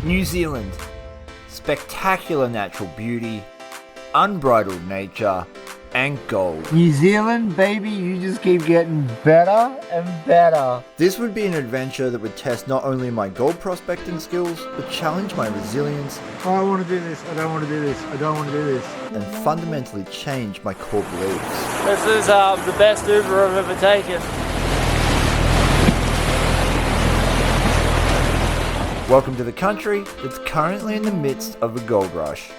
New Zealand. Spectacular natural beauty, unbridled nature, and gold. New Zealand, baby, you just keep getting better and better. This would be an adventure that would test not only my gold prospecting skills, but challenge my resilience. Oh, I want to do this, I don't want to do this, I don't want to do this. And fundamentally change my core beliefs. This is the best Uber I've ever taken. Welcome to the country that's currently in the midst of a gold rush.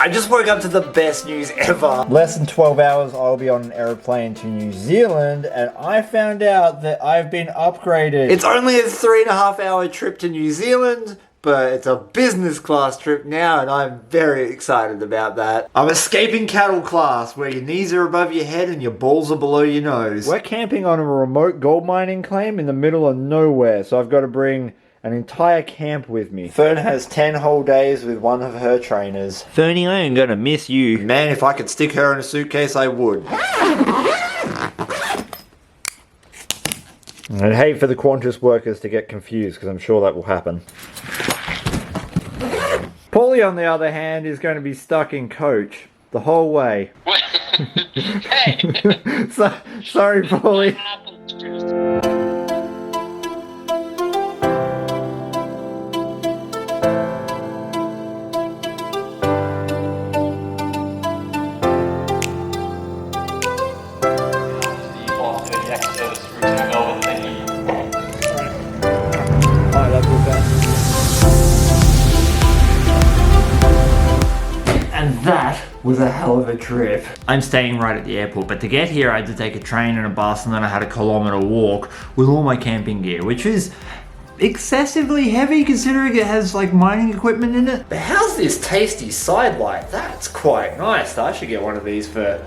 I just woke up to the best news ever. Less than 12 hours, I'll be on an aeroplane to New Zealand, and I found out that I've been upgraded. It's only a 3.5 hour trip to New Zealand, but it's a business class trip now, and I'm very excited about that. I'm escaping cattle class, where your knees are above your head and your balls are below your nose. We're camping on a remote gold mining claim in the middle of nowhere, so I've got to bring an entire camp with me. Fern has 10 whole days with one of her trainers. Fernie, I am gonna miss you. Man, if I could stick her in a suitcase, I would. I'd hate for the Qantas workers to get confused, because I'm sure that will happen. Paulie, on the other hand, is going to be stuck in coach the whole way. Hey! Sorry, Paulie. And that was a hell of a trip. I'm staying right at the airport, but to get here I had to take a train and a bus, and then I had a kilometre walk with all my camping gear, which is excessively heavy considering it has like mining equipment in it. But how's this tasty side light? That's quite nice. I should get one of these for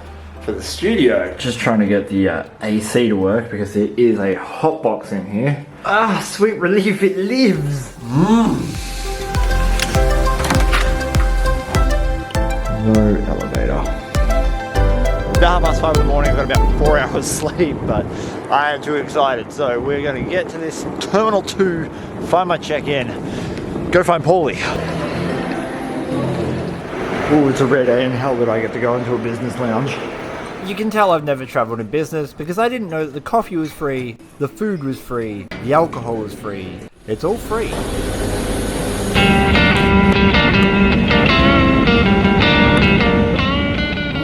the studio. Just trying to get the AC to work because there is a hot box in here. Ah, sweet relief, it lives. No elevator. About 5:30 in the morning, I've got about 4 hours sleep, but I am too excited. So we're going to get to this Terminal 2, find my check-in, go find Paulie. Oh, it's a red A in hell that I get to go into a business lounge. You can tell I've never travelled in business because I didn't know that the coffee was free, the food was free, the alcohol was free. It's all free.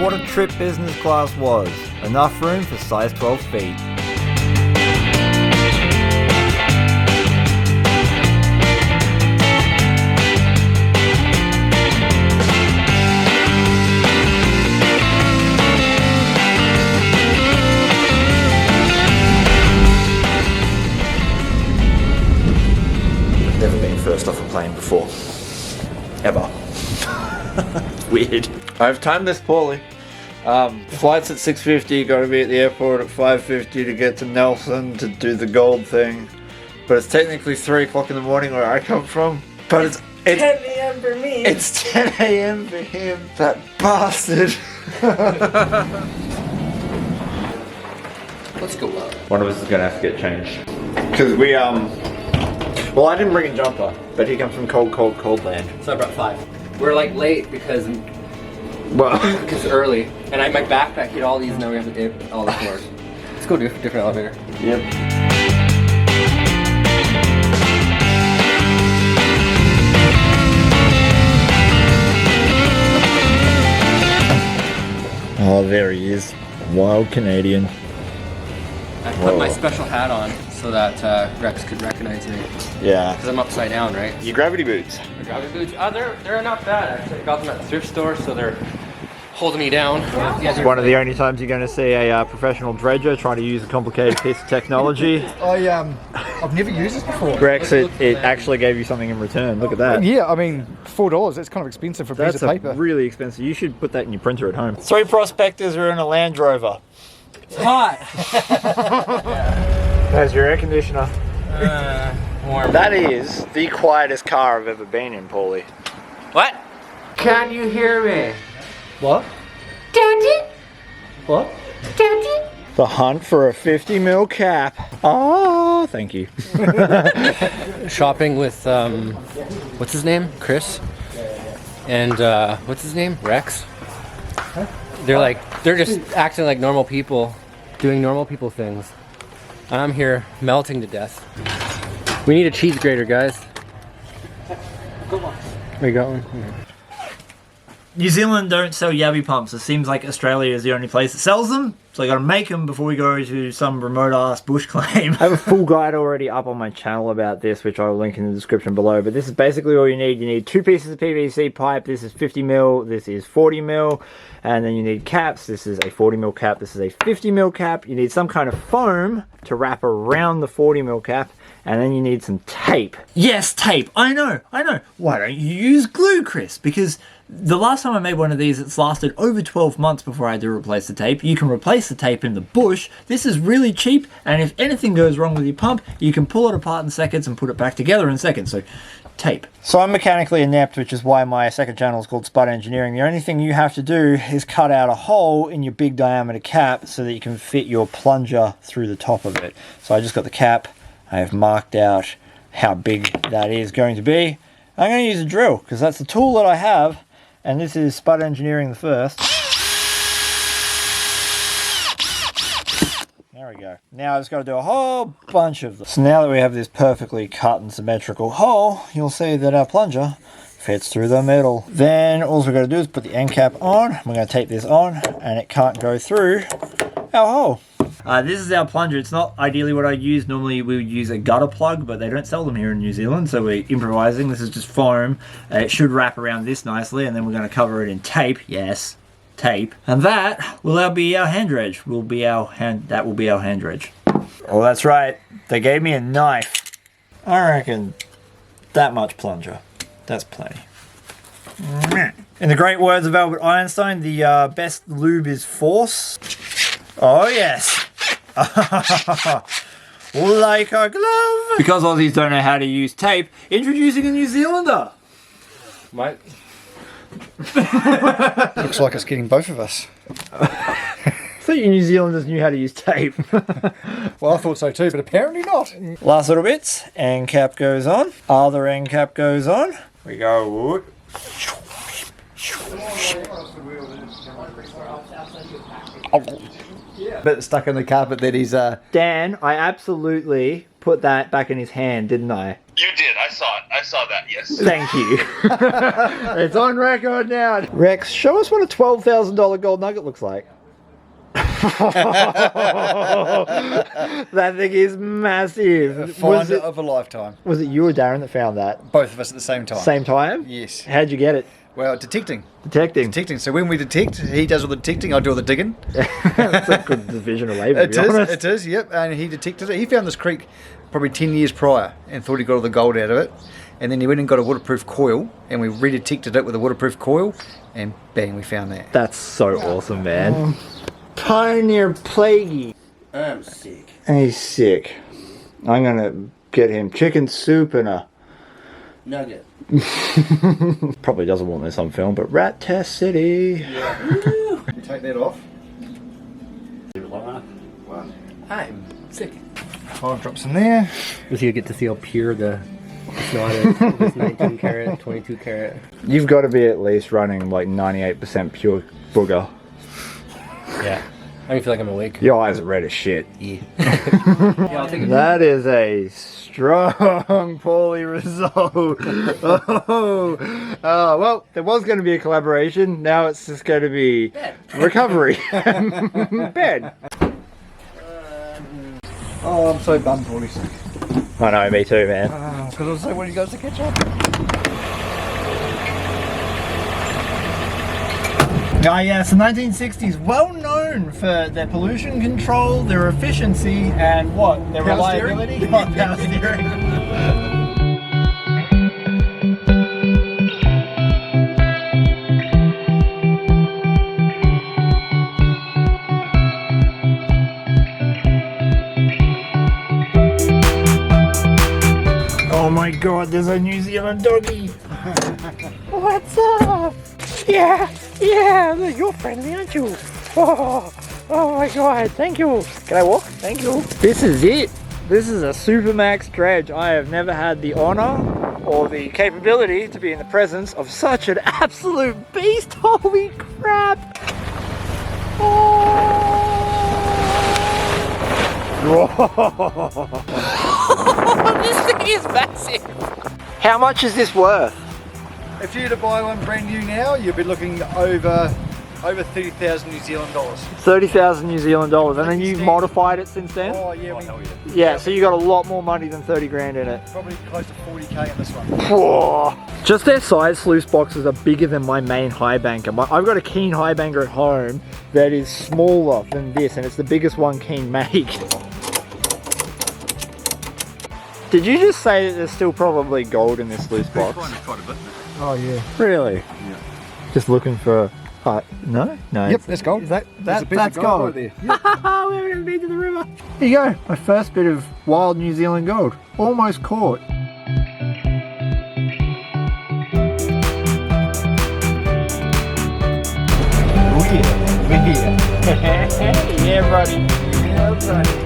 What a trip business class was. Enough room for size 12 feet. Never been first off a plane before. Ever. Weird. I've timed this poorly. Flight's at 6:50, gotta be at the airport at 5:50 to get to Nelson to do the gold thing. But it's technically 3 o'clock in the morning where I come from. But it's 10 a.m. for me. It's 10 a.m. for him. That bastard. Let's go up. One of us is gonna have to get changed. Because we, well, I didn't bring a jumper, but he comes from cold land. So I brought 5. We're like late because Well, it's early, and my backpack hit all these, and now we have to dip all the floors. Let's go to a different elevator. Yep. Oh, there he is. Wild Canadian. I put my special hat on so that Rex could recognize me. Yeah. Because I'm upside down, right? Your gravity boots. My gravity boots. They're not bad actually. I got them at the thrift store, so they're holding me down. It's one of the only times you're going to see a professional dredger trying to use a complicated piece of technology. I've never used this before. Rex, it actually gave you something in return. Look at that. Yeah, I mean, $4, that's kind of expensive for a piece of paper. That's really expensive. You should put that in your printer at home. 3 prospectors are in a Land Rover. It's hot. There's your air conditioner. Warm. That is the quietest car I've ever been in, Paulie. What? Can you hear me? What? Daddy? What? Daddy? The hunt for a 50mm cap. Oh, thank you. Shopping with what's his name? Chris. And what's his name? Rex. They're just acting like normal people, doing normal people things. And I'm here melting to death. We need a cheese grater, guys. Where you going? New Zealand don't sell Yabby pumps. It seems like Australia is the only place that sells them. So I gotta make them before we go to some remote ass bush claim. I have a full guide already up on my channel about this, which I'll link in the description below. But this is basically all you need. You need 2 pieces of PVC pipe. This is 50mm. This is 40mm. And then you need caps. This is a 40mm cap. This is a 50mm cap. You need some kind of foam to wrap around the 40mm cap. And then you need some tape. Yes, tape. I know. Why don't you use glue, Chris? Because the last time I made one of these, it's lasted over 12 months before I had to replace the tape. You can replace the tape in the bush. This is really cheap, and if anything goes wrong with your pump, you can pull it apart in seconds and put it back together in seconds. So, tape. So I'm mechanically inept, which is why my second channel is called Spud Engineering. The only thing you have to do is cut out a hole in your big diameter cap so that you can fit your plunger through the top of it. So I just got the cap. I have marked out how big that is going to be. I'm going to use a drill because that's the tool that I have, and this is Spud Engineering the first. There we go. Now I've just got to do a whole bunch of them. So now that we have this perfectly cut and symmetrical hole, you'll see that our plunger fits through the middle. Then all we've got to do is put the end cap on. We're going to tape this on, and it can't go through our hole. This is our plunger. It's not ideally what I use. Normally we would use a gutter plug, but they don't sell them here in New Zealand, so we're improvising. This is just foam. It should wrap around this nicely, and then we're going to cover it in tape. Yes, tape. And that will be our hand dredge. That will be our hand dredge. Oh, that's right. They gave me a knife. I reckon that much plunger. That's plenty. In the great words of Albert Einstein, the best lube is force. Oh, yes. Like a glove. Because Aussies don't know how to use tape, introducing a New Zealander. What? Looks like it's getting both of us. I thought you New Zealanders knew how to use tape. Well, I thought so too, but apparently not. Last little bits. End cap goes on. Other end cap goes on. We go. Bit stuck in the carpet that he's Dan, I absolutely put that back in his hand, didn't I? You did. I saw it. I saw that. Yes. Thank you. It's on record now. Rex, show us what a $12,000 gold nugget looks like. That thing is massive. find of a lifetime. Was it you or Darren that found that? Both of us at the same time. Same time? Yes. How'd you get it? Well, detecting. Detecting. So when we detect, he does all the detecting, I do all the digging. That's a good division of labour, It is, yep. And he detected it. He found this creek probably 10 years prior and thought he got all the gold out of it. And then he went and got a waterproof coil, and we redetected it with a waterproof coil, and bang, we found that. That's so awesome, man. Pioneer Plaguey. I'm sick. He's sick. I'm gonna get him chicken soup and a... Nugget. Probably doesn't want this on film, but Rat Test City. You take that off. I'm sick. 5 drops in there. Was you get to see how pure the snot is? This 19 carat, 22 carat. You've got to be at least running like 98% pure booger. Yeah. I feel like I'm awake. Your eyes are red as shit. Yeah. Yeah, I'll take it. That is a strong poorly result. Well, there was going to be a collaboration. Now it's just going to be recovery. Bed. Oh, I'm so bummed for this. I know, me too, man. Because I was so when he goes to catch up. Yes, the 1960s, well known for their pollution control, their efficiency, and what? Their Power reliability? steering? Oh, power steering. Oh my god, there's a New Zealand doggy. What's up? Yeah, you're friendly, aren't you? Oh, Oh my god, thank you. Can I walk? Thank you. This is it. This is a Supermax dredge. I have never had the honor or the capability to be in the presence of such an absolute beast. Holy crap. This thing is massive. How much is this worth? If you were to buy one brand new now, you'd be looking over 30,000 New Zealand dollars. 30,000 New Zealand dollars, and then you've modified it since then? Oh yeah, Yeah, so you got a lot more money than 30 grand in it. probably close to 40k in this one. Whoa. Just their side sluice boxes are bigger than my main high banker. I've got a Keen high banker at home that is smaller than this, and it's the biggest one Keen make. Did you just say that there's still probably gold in this sluice box? Oh yeah. Really? Yeah. Just looking for. No. Yep, that's gold. Is that's gold gold. right there. We haven't even been to the river. Here you go. My first bit of wild New Zealand gold. Almost caught. Yeah, buddy. Yeah, buddy.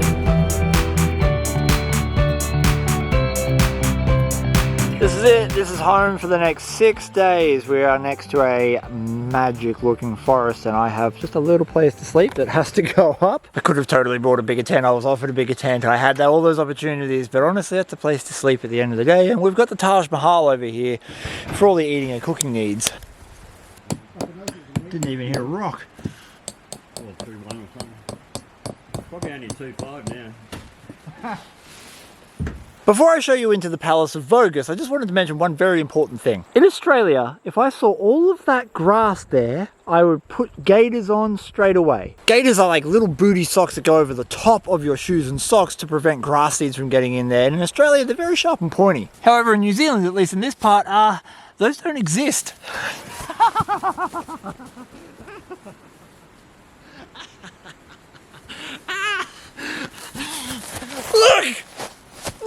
This is it. This is home for the next 6 days. We are next to a magic looking forest and I have just a little place to sleep that has to go up. I could have totally bought a bigger tent. I was offered a bigger tent. I had all those opportunities, but honestly that's a place to sleep at the end of the day. And we've got the Taj Mahal over here for all the eating and cooking needs. Didn't even hit a rock. Or 2-1 or something. Probably only 2-5 now. Before I show you into the Palace of Vo-Gus, I just wanted to mention one very important thing. In Australia, if I saw all of that grass there, I would put gaiters on straight away. Gaiters are like little booty socks that go over the top of your shoes and socks to prevent grass seeds from getting in there. And in Australia, they're very sharp and pointy. However, in New Zealand, at least in this part, those don't exist. Look!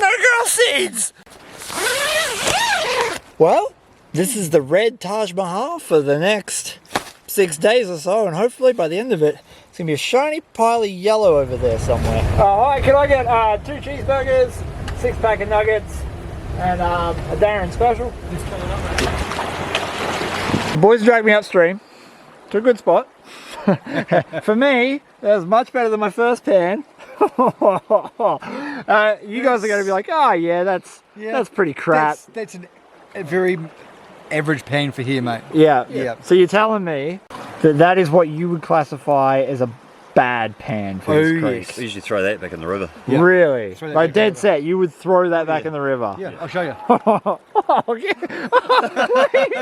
No grass seeds! Well, this is the red Taj Mahal for the next 6 days or so, and hopefully by the end of it, it's gonna be a shiny pile of yellow over there somewhere. Oh, hi, can I get 2 cheeseburgers, 6-pack of nuggets, and a Darren special? The boys dragged me upstream to a good spot. For me, that was much better than my first pan. You guys are going to be like, oh yeah, that's pretty crap. That's a very average pan for here, mate. Yeah. So you're telling me that is what you would classify as a bad pan for this creek? I usually throw that back in the river. Yeah. Really? Like dead set, you would throw that back in the river? Yeah, I'll show you. Okay. What are you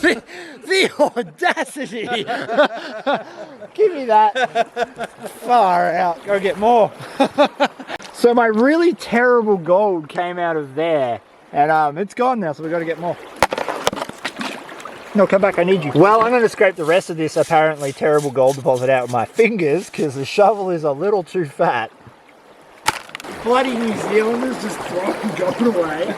doing? The audacity! Give me that. Far out. Go get more. So my really terrible gold came out of there, and it's gone now, so we've got to get more. No, come back, I need you. Well, I'm going to scrape the rest of this apparently terrible gold deposit out with my fingers because the shovel is a little too fat. Bloody New Zealanders just throwing gold away.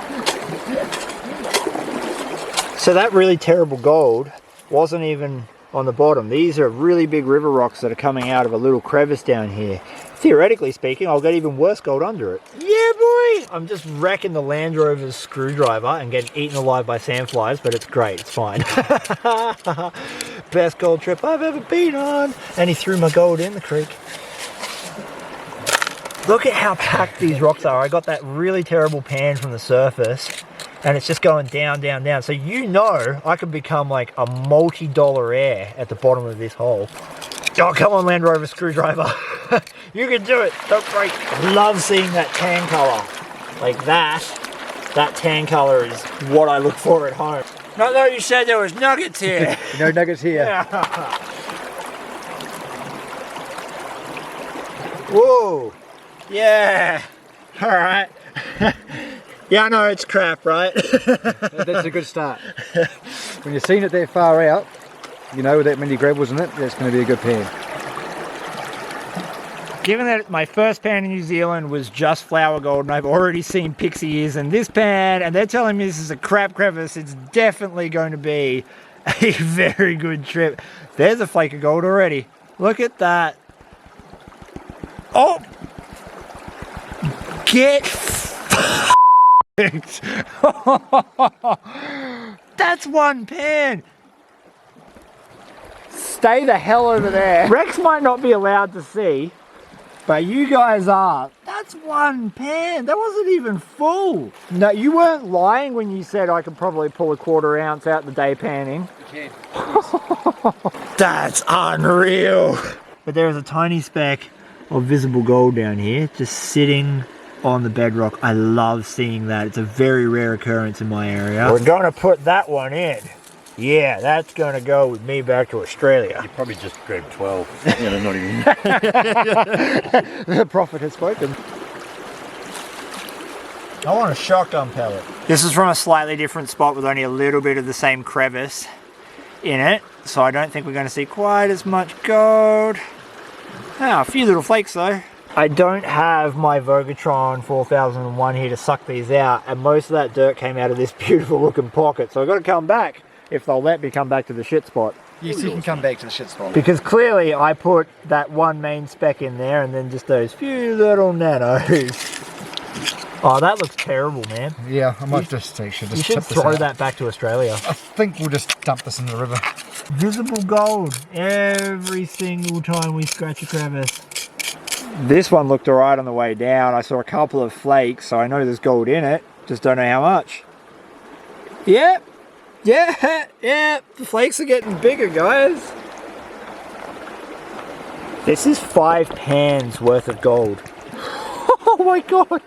So that really terrible gold wasn't even on the bottom. These are really big river rocks that are coming out of a little crevice down here. Theoretically speaking, I'll get even worse gold under it. Yeah, boy! I'm just wrecking the Land Rover's screwdriver and getting eaten alive by sandflies, but it's great, it's fine. Best gold trip I've ever been on. And he threw my gold in the creek. Look at how packed these rocks are. I got that really terrible pan from the surface, and it's just going down, down, down. So you know I could become like a multi-dollar heir at the bottom of this hole. Oh, come on, Land Rover screwdriver. You can do it. Don't break. Love seeing that tan color. Like that. That tan color is what I look for at home. No, you said there was nuggets here. No nuggets here. Whoa. Yeah. All right. Yeah, I know it's crap, right? That's a good start. When you've seen it that far out, you know, with that many gravels in it, that's going to be a good pan. Given that my first pan in New Zealand was just flour gold and I've already seen pixie ears in this pan and they're telling me this is a crap crevice, it's definitely going to be a very good trip. There's a flake of gold already. Look at that. Oh! Get f***ed. That's one pan. Stay the hell over there. Rex might not be allowed to see, but you guys are. That's one pan. That wasn't even full. No, you weren't lying when you said I could probably pull a 1/4 ounce out the day panning. Okay. That's unreal. But there is a tiny speck of visible gold down here, just sitting on the bedrock. I love seeing that. It's a very rare occurrence in my area. We're gonna put that one in. Yeah, that's gonna go with me back to Australia. You probably just grabbed 12. Yeah, not even. The prophet has spoken. I want a shotgun pellet. This is from a slightly different spot with only a little bit of the same crevice in it, so I don't think we're going to see quite as much gold. Ah, a few little flakes though. I don't have my Vogatron 4001 here to suck these out, and most of that dirt came out of this beautiful looking pocket, so I've got to come back if they'll let me come back to the shit spot. Yes, you can come back to the shit spot. Because clearly I put that one main speck in there and then just those few little nanos. Oh, that looks terrible, man. Yeah, I might just actually You should throw that back to Australia. I think we'll just dump this in the river. Visible gold every single time we scratch a crevice. This one looked alright on the way down. I saw a couple of flakes, so I know there's gold in it. Just don't know how much. Yep. Yeah, yeah. The flakes are getting bigger, guys. This is 5 pans worth of gold. Oh my god.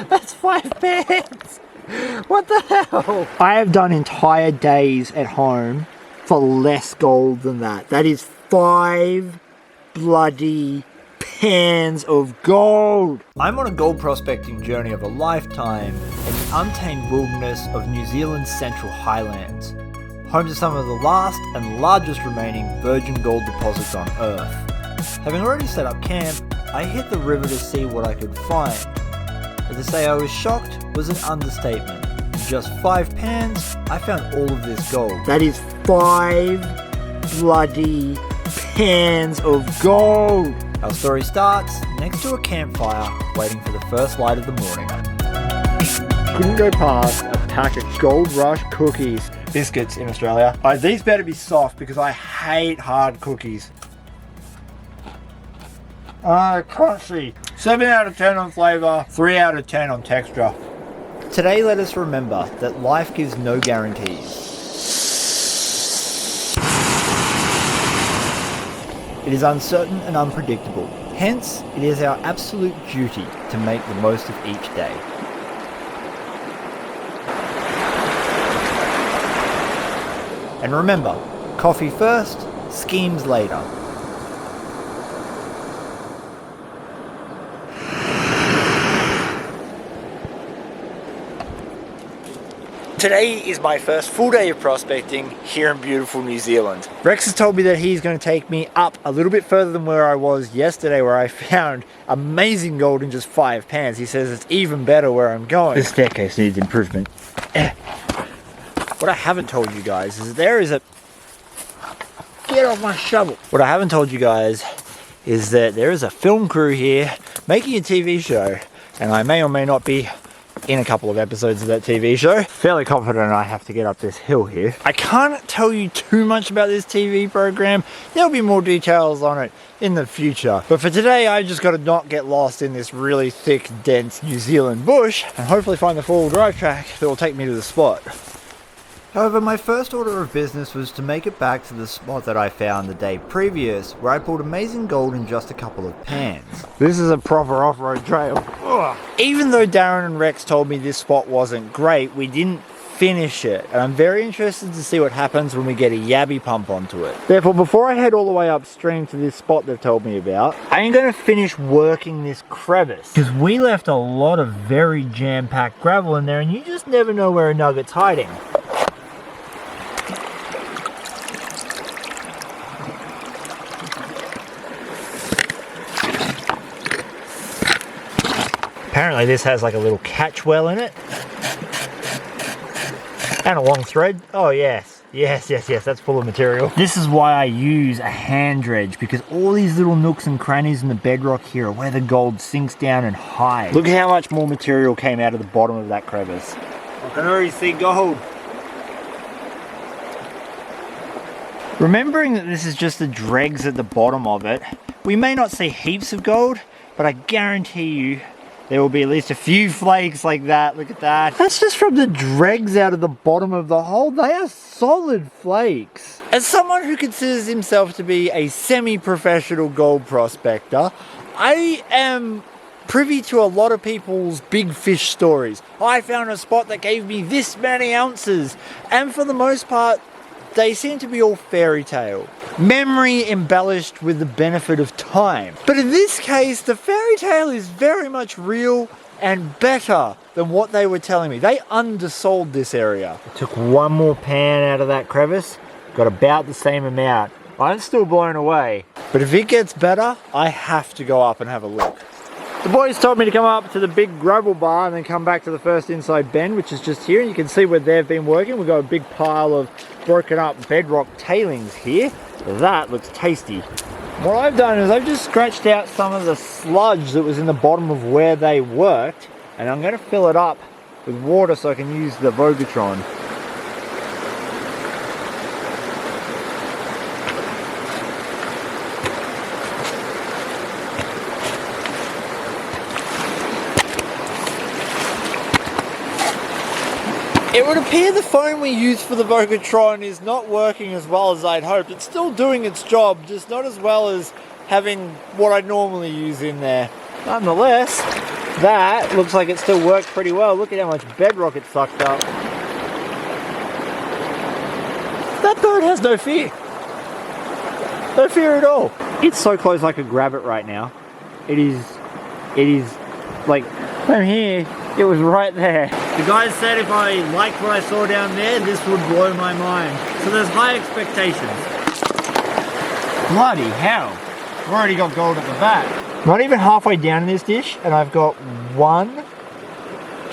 That's 5 pans. What the hell? I have done entire days at home for less gold than that. That is 5 bloody pans of gold. I'm on a gold prospecting journey of a lifetime in the untamed wilderness of New Zealand's Central Highlands, home to some of the last and largest remaining virgin gold deposits on Earth. Having already set up camp, I hit the river to see what I could find. But to say I was shocked was an understatement. In just 5 pans, I found all of this gold. That is 5 bloody pans of gold. Our story starts next to a campfire, waiting for the first light of the morning. Couldn't go past a pack of Gold Rush cookies. Biscuits in Australia. These better be soft because I hate hard cookies. Crunchy. 7 out of 10 on flavour, 3 out of 10 on texture. Today let us remember that life gives no guarantees. It is uncertain and unpredictable. Hence, it is our absolute duty to make the most of each day. And remember, coffee first, schemes later. Today is my first full day of prospecting here in beautiful New Zealand. Rex has told me that he's going to take me up a little bit further than where I was yesterday, where I found amazing gold in just 5 pans. He says it's even better where I'm going. This staircase needs improvement. What I haven't told you guys is there is a... Get off my shovel. What I haven't told you guys is that there is a film crew here making a TV show, and I may or may not be in a couple of episodes of that TV show. Fairly confident I have to get up this hill here. I can't tell you too much about this TV program. There'll be more details on it in the future. But for today, I just got to not get lost in this really thick, dense New Zealand bush and hopefully find the 4-wheel drive track that will take me to the spot. However, my first order of business was to make it back to the spot that I found the day previous, where I pulled amazing gold in just a couple of pans. This is a proper off-road trail. Ugh. Even though Darren and Rex told me this spot wasn't great, we didn't finish it, and I'm very interested to see what happens when we get a yabby pump onto it. Therefore, before I head all the way upstream to this spot they've told me about, I am going to finish working this crevice, because we left a lot of very jam-packed gravel in there, and you just never know where a nugget's hiding. Apparently this has like a little catch well in it. And a long thread. Oh yes. Yes, that's full of material. This is why I use a hand dredge, because all these little nooks and crannies in the bedrock here are where the gold sinks down and hides. Look at how much more material came out of the bottom of that crevice. I can already see gold. Remembering that this is just the dregs at the bottom of it, we may not see heaps of gold, but I guarantee you there will be at least a few flakes like that. Look at that. That's just from the dregs out of the bottom of the hole. They are solid flakes. As someone who considers himself to be a semi-professional gold prospector, I am privy to a lot of people's big fish stories. I found a spot that gave me this many ounces. And for the most part, they seem to be all fairy tale. Memory embellished with the benefit of time. But in this case, the fairy tale is very much real and better than what they were telling me. They undersold this area. I took one more pan out of that crevice, got about the same amount. I'm still blown away. But if it gets better, I have to go up and have a look. The boys told me to come up to the big gravel bar and then come back to the first inside bend, which is just here. And you can see where they've been working. We've got a big pile of broken up bedrock tailings here. That looks tasty. What I've done is I've just scratched out some of the sludge that was in the bottom of where they worked, and I'm going to fill it up with water so I can use the Vogatron. It would appear the foam we used for the Vogatron is not working as well as I'd hoped. It's still doing its job, just not as well as having what I'd normally use in there. Nonetheless, that looks like it still worked pretty well. Look at how much bedrock it sucked up. That bird has no fear. No fear at all. It's so close I could grab it right now. It is like, I'm here. It was right there. The guys said if I liked what I saw down there, this would blow my mind. So there's high expectations. Bloody hell. I've already got gold at the back. Not even halfway down in this dish, and I've got 1,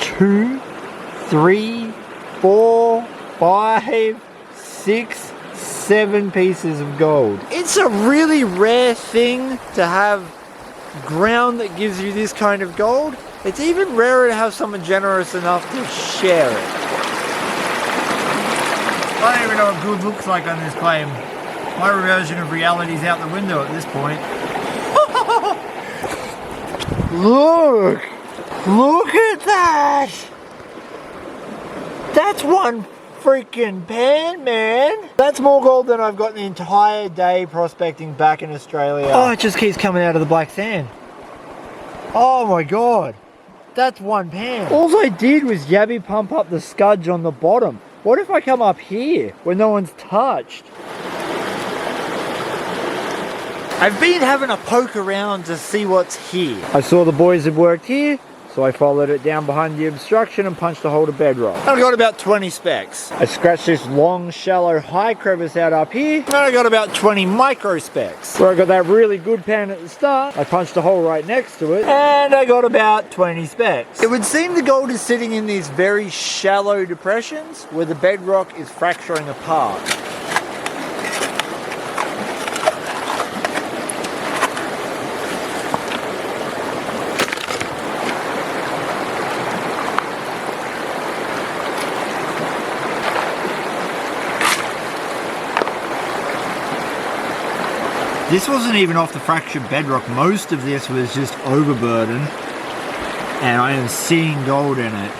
2, 3, 4, 5, 6, 7 pieces of gold. It's a really rare thing to have ground that gives you this kind of gold. It's even rarer to have someone generous enough to share it. I don't even know what good looks like on this claim. My version of reality is out the window at this point. Look! Look at that! That's one freaking pan, man! That's more gold than I've got the entire day prospecting back in Australia. Oh, it just keeps coming out of the black sand. Oh my god. That's one pan. All I did was yabby pump up the scudge on the bottom. What if I come up here where no one's touched? I've been having a poke around to see what's here. I saw the boys had worked here, so I followed it down behind the obstruction and punched a hole to bedrock. I got about 20 specks. I scratched this long, shallow, high crevice out up here, and I got about 20 micro specks. Where I got that really good pan at the start, I punched a hole right next to it, and I got about 20 specks. It would seem the gold is sitting in these very shallow depressions where the bedrock is fracturing apart. This wasn't even off the fractured bedrock. Most of this was just overburden, and I am seeing gold in it.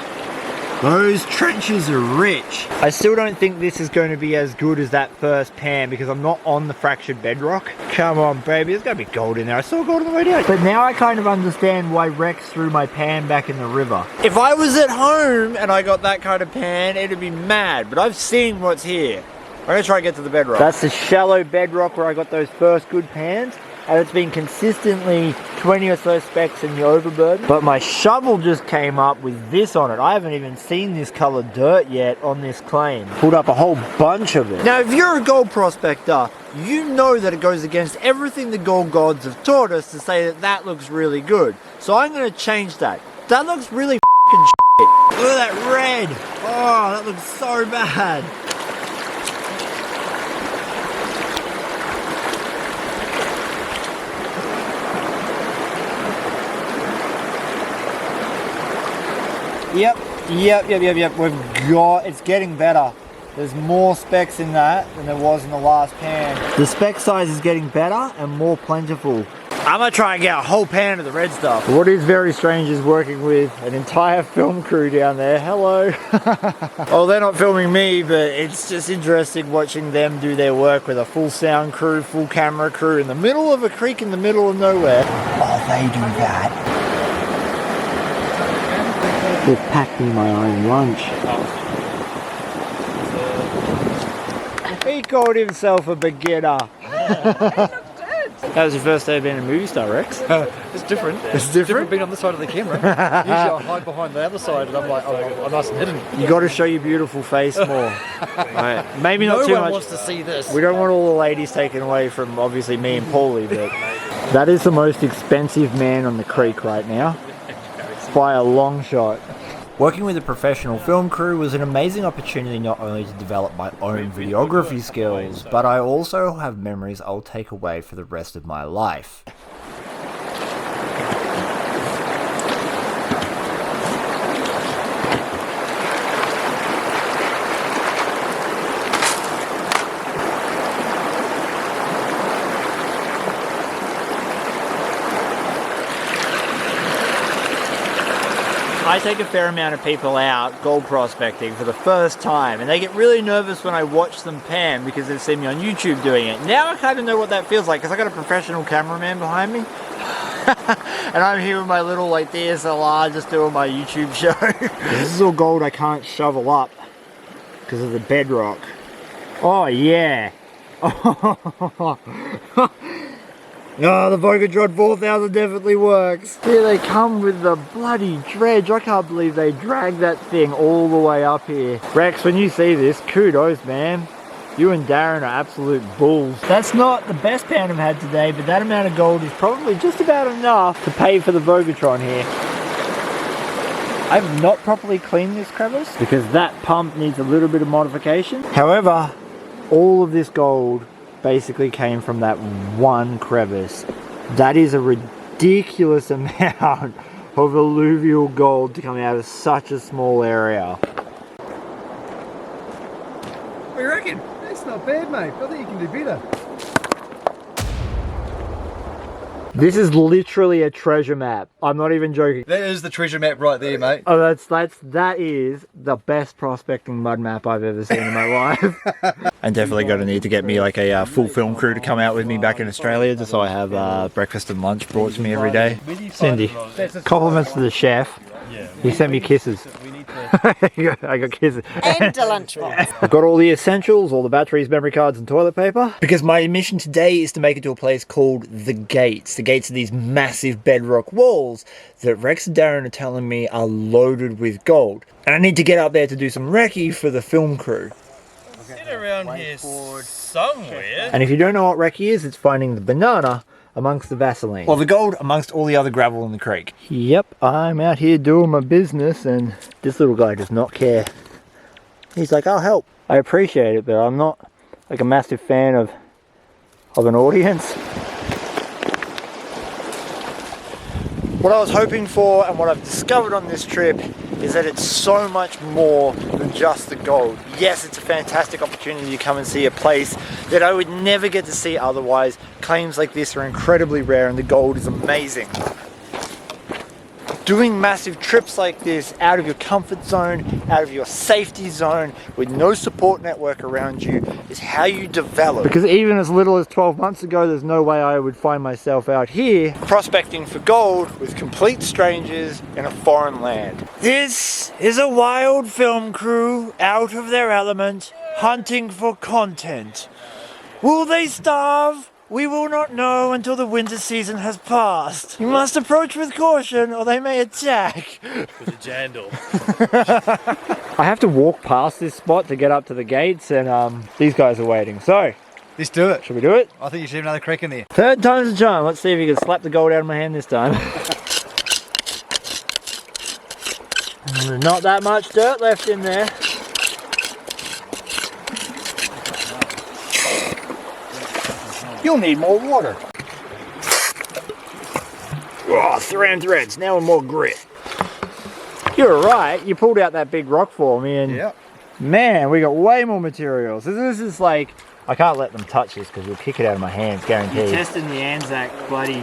Those trenches are rich. I still don't think this is going to be as good as that first pan because I'm not on the fractured bedrock. Come on, baby, there's going to be gold in there. I saw gold on the way down. But now I kind of understand why Rex threw my pan back in the river. If I was at home and I got that kind of pan, it'd be mad, but I've seen what's here. I'm going to try and get to the bedrock. That's the shallow bedrock where I got those first good pans. And it's been consistently 20 or so specks in the overburden. But my shovel just came up with this on it. I haven't even seen this color dirt yet on this claim. Pulled up a whole bunch of it. Now, if you're a gold prospector, you know that it goes against everything the gold gods have taught us to say that that looks really good. So I'm going to change that. That looks really f***ing shit. Look at that red. Oh, that looks so bad. Yep. We've got, it's getting better. There's more specks in that than there was in the last pan. The speck size is getting better and more plentiful. I'm gonna try and get a whole pan of the red stuff. What is very strange is working with an entire film crew down there. Hello. Oh, they're not filming me, but it's just interesting watching them do their work with a full sound crew, full camera crew in the middle of a creek in the middle of nowhere. Oh, they do that. They've packed me my own lunch. He called himself a beginner. That was your first day being a movie star, Rex? It's different. It's different? being on this side of the camera. Usually I hide behind the other side and I'm like, oh, I'm nice and hidden. You got to show your beautiful face more. Right. Maybe not too much. No one wants to see this. We don't want all the ladies taken away from obviously me and Paulie, but that is the most expensive man on the creek right now. By a long shot. Working with a professional film crew was an amazing opportunity not only to develop my own videography skills, but I also have memories I'll take away for the rest of my life. I take a fair amount of people out gold prospecting for the first time, and they get really nervous when I watch them pan because they've seen me on YouTube doing it. Now I kind of know what that feels like because I got a professional cameraman behind me. And I'm here with my little like DSLR just doing my YouTube show. This is all gold I can't shovel up because of the bedrock. Oh yeah. Oh, the Vo-Gus 4000 definitely works. Here they come with the bloody dredge. I can't believe they dragged that thing all the way up here. Rex, when you see this, kudos, man. You and Darren are absolute bulls. That's not the best pan I've had today, but that amount of gold is probably just about enough to pay for the Vo-Gus here. I've not properly cleaned this crevice because that pump needs a little bit of modification. However, all of this gold basically came from that one crevice. That is a ridiculous amount of alluvial gold to come out of such a small area. What do you reckon? That's not bad, mate. I think you can do better. This is literally a treasure map. I'm not even joking. That is the treasure map right there, mate. Oh, that is the best prospecting mud map I've ever seen in my life. I'm definitely going to need to get me like a full film crew to come out with me back in Australia, just so I have breakfast and lunch brought to me every day. Cindy, compliments to the chef. He sent me kisses. I got kisses. And a lunchbox. I've got all the essentials, all the batteries, memory cards, and toilet paper. Because my mission today is to make it to a place called The Gates. The Gates are these massive bedrock walls that Rex and Darren are telling me are loaded with gold. And I need to get up there to do some recce for the film crew. Sit around here somewhere. And if you don't know what recce is, it's finding the banana amongst the Vaseline. Well, the gold amongst all the other gravel in the creek. Yep, I'm out here doing my business and this little guy does not care. He's like, I'll help. I appreciate it, but I'm not like a massive fan of an audience. What I was hoping for and what I've discovered on this trip is that it's so much more than just the gold. Yes, it's a fantastic opportunity to come and see a place that I would never get to see otherwise. Claims like this are incredibly rare and the gold is amazing. Doing massive trips like this out of your comfort zone, out of your safety zone, with no support network around you, is how you develop. Because even as little as 12 months ago, there's no way I would find myself out here prospecting for gold with complete strangers in a foreign land. This is a wild film crew out of their element, hunting for content. Will they starve? We will not know until the winter season has passed. You must approach with caution or they may attack. With a jandal. I have to walk past this spot to get up to the gates and these guys are waiting. So, let's do it. Should we do it? I think you should have another crack in there. Third time's a charm. Let's see if you can slap the gold out of my hand this time. Not that much dirt left in there. You'll need more water. Oh, threads. Now with more grit. You're right, you pulled out that big rock for me and Yep. man, we got way more material. So this is like, I can't let them touch this because we'll kick it out of my hands, guaranteed. Testing the Anzac bloody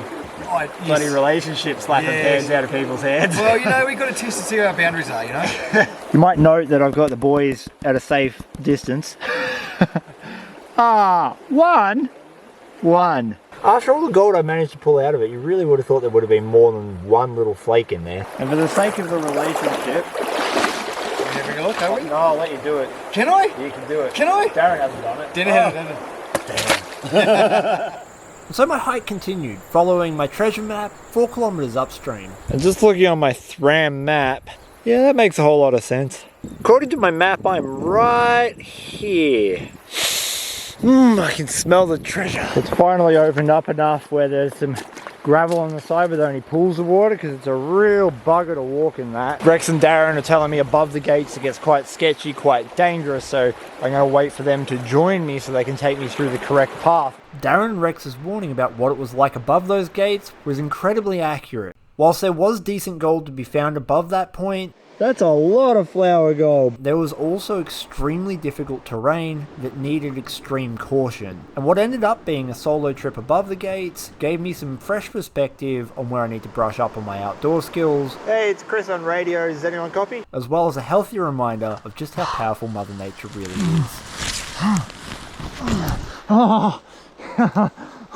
Yes. relationship, slapping Yes. birds out of people's hands. Well, you know, we've got to test to see where our boundaries are, you know? You might note that I've got the boys at a safe distance. One. After all the gold I managed to pull out of it, you really would have thought there would have been more than one little flake in there. And for the sake of the relationship, Having a look, are we? no, I'll let you do it. Can I? You can do it. Can I? Darren hasn't done it. Dinner. So my hike continued, following my treasure map 4 kilometers upstream. And just looking on my Thram map, yeah, that makes a whole lot of sense. According to my map, I'm right here. I can smell the treasure. It's finally opened up enough where there's some gravel on the side with only pools of water because it's a real bugger to walk in that. Rex and Darren are telling me above the gates it gets quite sketchy, quite dangerous, so I'm going to wait for them to join me so they can take me through the correct path. Darren and Rex's warning about what it was like above those gates was incredibly accurate. Whilst there was decent gold to be found above that point, that's a lot of flour gold. There was also extremely difficult terrain that needed extreme caution. And what ended up being a solo trip above the gates gave me some fresh perspective on where I need to brush up on my outdoor skills. Hey, it's Chris on radio, does anyone copy? As well as a healthy reminder of just how powerful Mother Nature really is. Oh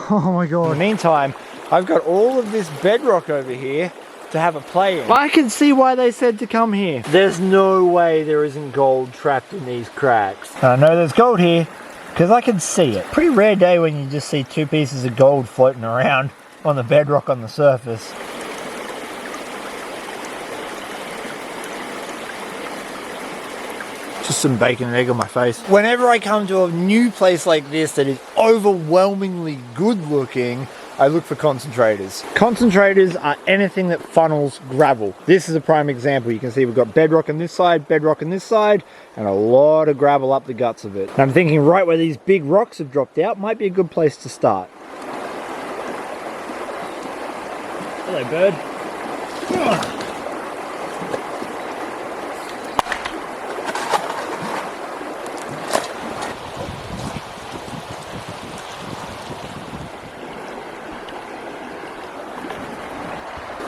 my god. In the meantime, I've got all of this bedrock over here to have a play in. I can see why they said to come here. There's no way there isn't gold trapped in these cracks. I know there's gold here because I can see it. Pretty rare day when you just see 2 pieces of gold floating around on the bedrock on the surface. Just some bacon and egg on my face. Whenever I come to a new place like this that is overwhelmingly good looking, I look for concentrators. Concentrators are anything that funnels gravel. This is a prime example. You can see we've got bedrock on this side, bedrock on this side, and a lot of gravel up the guts of it. And I'm thinking right where these big rocks have dropped out might be a good place to start. Hello, bird.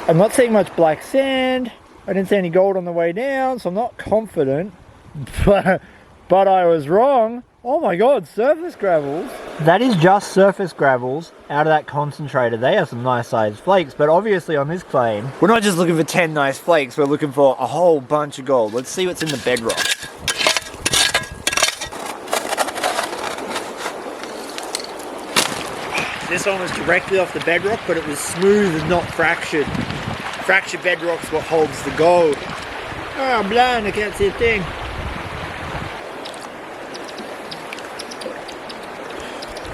I'm not seeing much black sand. I didn't see any gold on the way down, so I'm not confident. But I was wrong. Oh my god, surface gravels. That is just surface gravels out of that concentrator. They have some nice sized flakes, but obviously on this claim, we're not just looking for 10 nice flakes, we're looking for a whole bunch of gold. Let's see what's in the bedrock. This one was directly off the bedrock, but it was smooth and not fractured. Fractured bedrock's what holds the gold. Oh, I'm blind, I can't see a thing.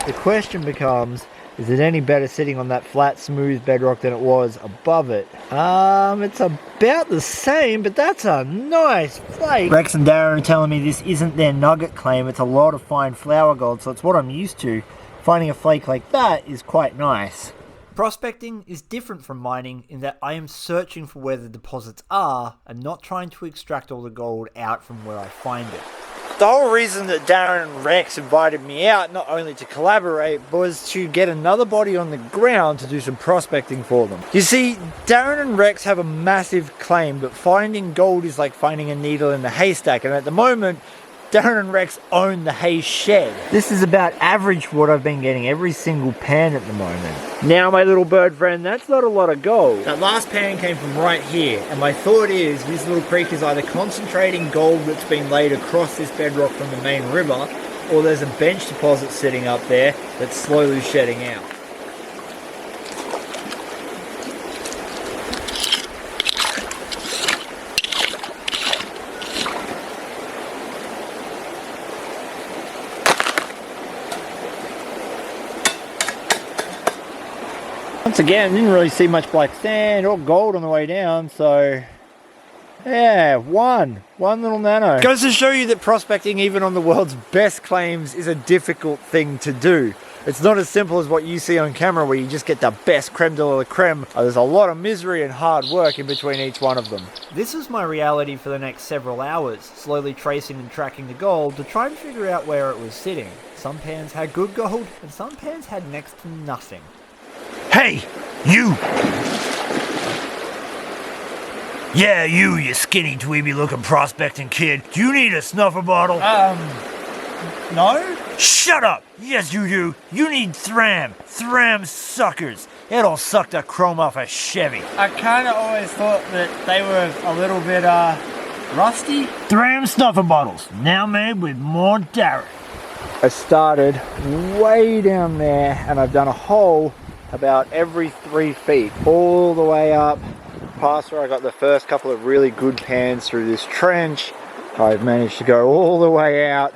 The question becomes, is it any better sitting on that flat, smooth bedrock than it was above it? It's about the same, but that's a nice flake. Rex and Darren are telling me this isn't their nugget claim, it's a lot of fine flour gold, so it's what I'm used to. Finding a flake like that is quite nice. Prospecting is different from mining in that I am searching for where the deposits are and not trying to extract all the gold out from where I find it. The whole reason that Darren and Rex invited me out, not only to collaborate, was to get another body on the ground to do some prospecting for them. You see, Darren and Rex have a massive claim, but finding gold is like finding a needle in a haystack, and at the moment, Darren and Rex own the hay shed. This is about average for what I've been getting every single pan at the moment. Now, my little bird friend, that's not a lot of gold. That last pan came from right here, and my thought is this little creek is either concentrating gold that's been laid across this bedrock from the main river, or there's a bench deposit sitting up there that's slowly shedding out. Once again, didn't really see much black sand or gold on the way down, so yeah, one little nano. Goes to show you that prospecting, even on the world's best claims, is a difficult thing to do. It's not as simple as what you see on camera where you just get the best creme de la creme. There's a lot of misery and hard work in between each one of them. This was my reality for the next several hours, slowly tracing and tracking the gold to try and figure out where it was sitting. Some pans had good gold, and some pans had next to nothing. Hey, you! Yeah, you skinny dweeby looking prospecting kid. Do you need a snuffer bottle? No? Shut up! Yes, you do. You need Thram. Thram suckers. It'll suck the chrome off a Chevy. I kind of always thought that they were a little bit, rusty. Thram snuffer bottles, now made with more Darren. I started way down there and I've done a hole about every 3 feet, all the way up past where I got the first couple of really good pans through this trench. I've managed to go all the way out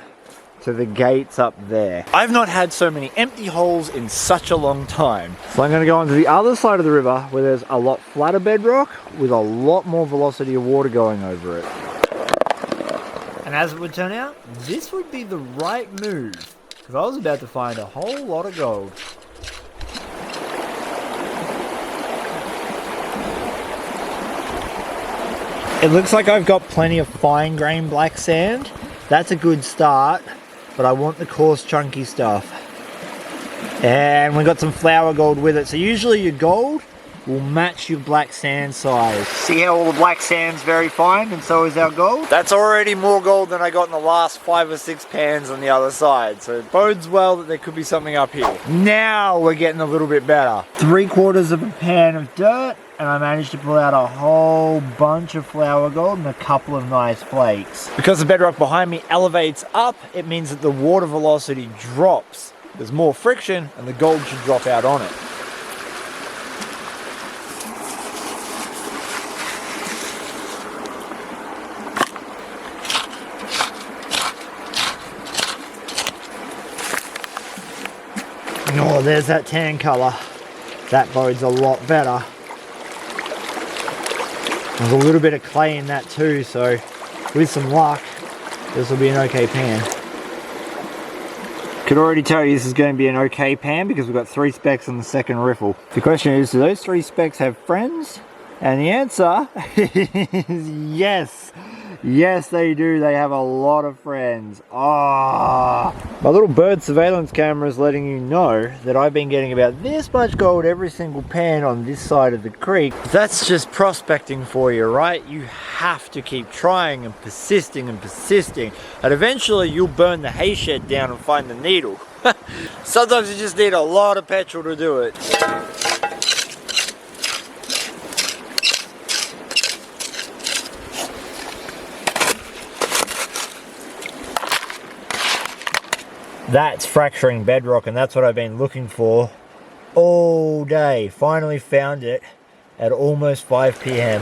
to the gates up there. I've not had so many empty holes in such a long time. So I'm going to go onto the other side of the river where there's a lot flatter bedrock with a lot more velocity of water going over it. And as it would turn out, this would be the right move, because I was about to find a whole lot of gold. It looks like I've got plenty of fine grained black sand. That's a good start, but I want the coarse chunky stuff. And we got some flour gold with it. So usually your gold will match your black sand size. See how all the black sand's very fine and so is our gold? That's already more gold than I got in the last 5 or 6 pans on the other side. So it bodes well that there could be something up here. Now we're getting a little bit better. 3/4 of a pan of dirt, and I managed to pull out a whole bunch of flour gold and a couple of nice flakes. Because the bedrock behind me elevates up, it means that the water velocity drops. There's more friction and the gold should drop out on it. Oh, there's that tan colour. That bodes a lot better. There's a little bit of clay in that too, so with some luck, this will be an okay pan. Could already tell you this is going to be an okay pan because we've got 3 specks on the second riffle. The question is, do those 3 specks have friends? And the answer is yes. Yes, they do. They have a lot of friends. Ah, my little bird surveillance camera is letting you know that I've been getting about this much gold every single pan on this side of the creek. That's just prospecting for you, right? You have to keep trying and persisting, and eventually you'll burn the hay shed down and find the needle. Sometimes you just need a lot of petrol to do it. That's fracturing bedrock, and that's what I've been looking for all day. Finally found it at almost 5 p.m.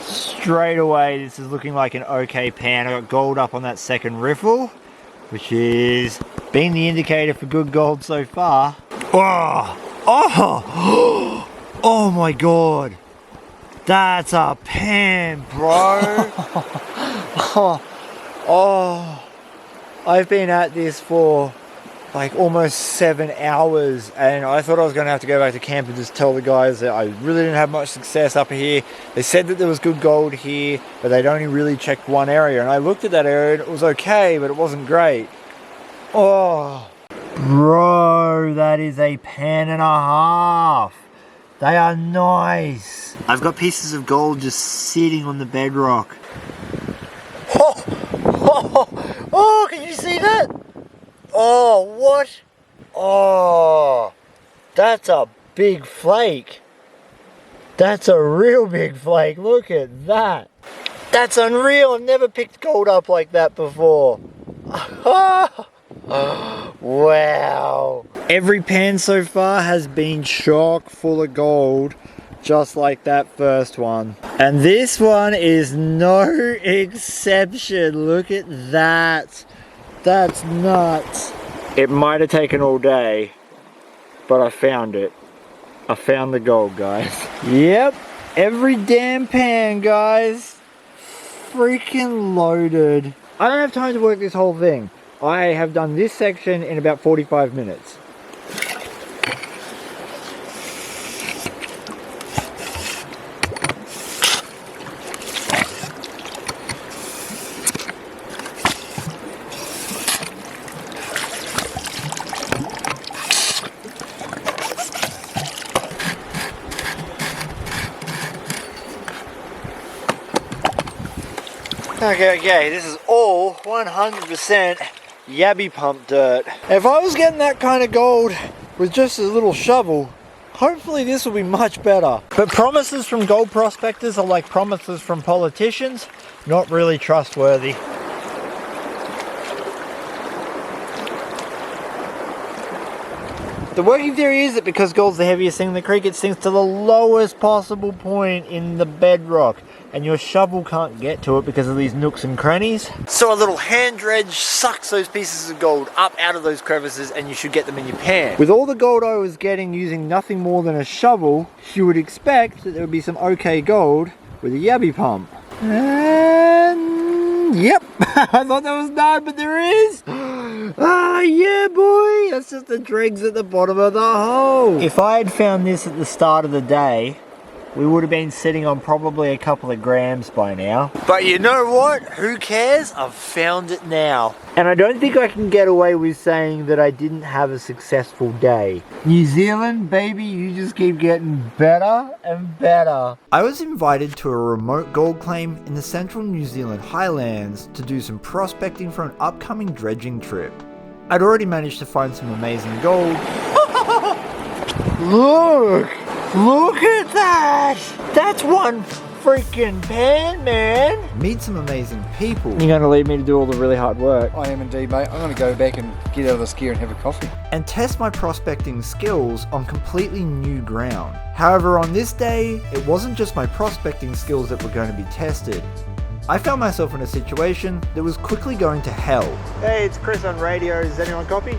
Straight away, this is looking like an okay pan. I got gold up on that second riffle, which is been the indicator for good gold so far. Oh my God. That's a pan, bro. I've been at this for like almost 7 hours, and I thought I was going to have to go back to camp and just tell the guys that I really didn't have much success up here. They said that there was good gold here, but they'd only really checked one area, and I looked at that area and it was okay, but it wasn't great. Oh, bro, that is a pan and a half. They are nice. I've got pieces of gold just sitting on the bedrock. Oh, can you see that? Oh, what? Oh, that's a big flake. That's a real big flake. Look at that. That's unreal. I've never picked gold up like that before. Wow. Every pan so far has been chock full of gold, just like that first one. And this one is no exception. Look at that. That's nuts. It might have taken all day, but I found it. I found the gold, guys. Yep, every damn pan, guys. freaking loaded. I don't have time to work this whole thing. I have done this section in about 45 minutes. Okay, this is all 100% Yabby pump dirt. If I was getting that kind of gold with just a little shovel, hopefully this will be much better. But promises from gold prospectors are like promises from politicians, not really trustworthy. The working theory is that because gold's the heaviest thing in the creek, it sinks to the lowest possible point in the bedrock, and your shovel can't get to it because of these nooks and crannies. So a little hand dredge sucks those pieces of gold up out of those crevices, and you should get them in your pan. With all the gold I was getting using nothing more than a shovel, you would expect that there would be some okay gold with a Yabby pump. And yep, I thought there was none, but there is. Ah, yeah, boy, that's just the dregs at the bottom of the hole. If I had found this at the start of the day, we would have been sitting on probably a couple of grams by now. But you know what? Who cares? I've found it now. And I don't think I can get away with saying that I didn't have a successful day. New Zealand, baby, you just keep getting better and better. I was invited to a remote gold claim in the central New Zealand highlands to do some prospecting for an upcoming dredging trip. I'd already managed to find some amazing gold. Look at that! That's one freaking pan, man! Meet some amazing people. You're gonna leave me to do all the really hard work. I am indeed, mate. I'm gonna go back and get out of this gear and have a coffee. And test my prospecting skills on completely new ground. However, on this day, it wasn't just my prospecting skills that were going to be tested. I found myself in a situation that was quickly going to hell. Hey, it's Chris on radio. Does anyone copy?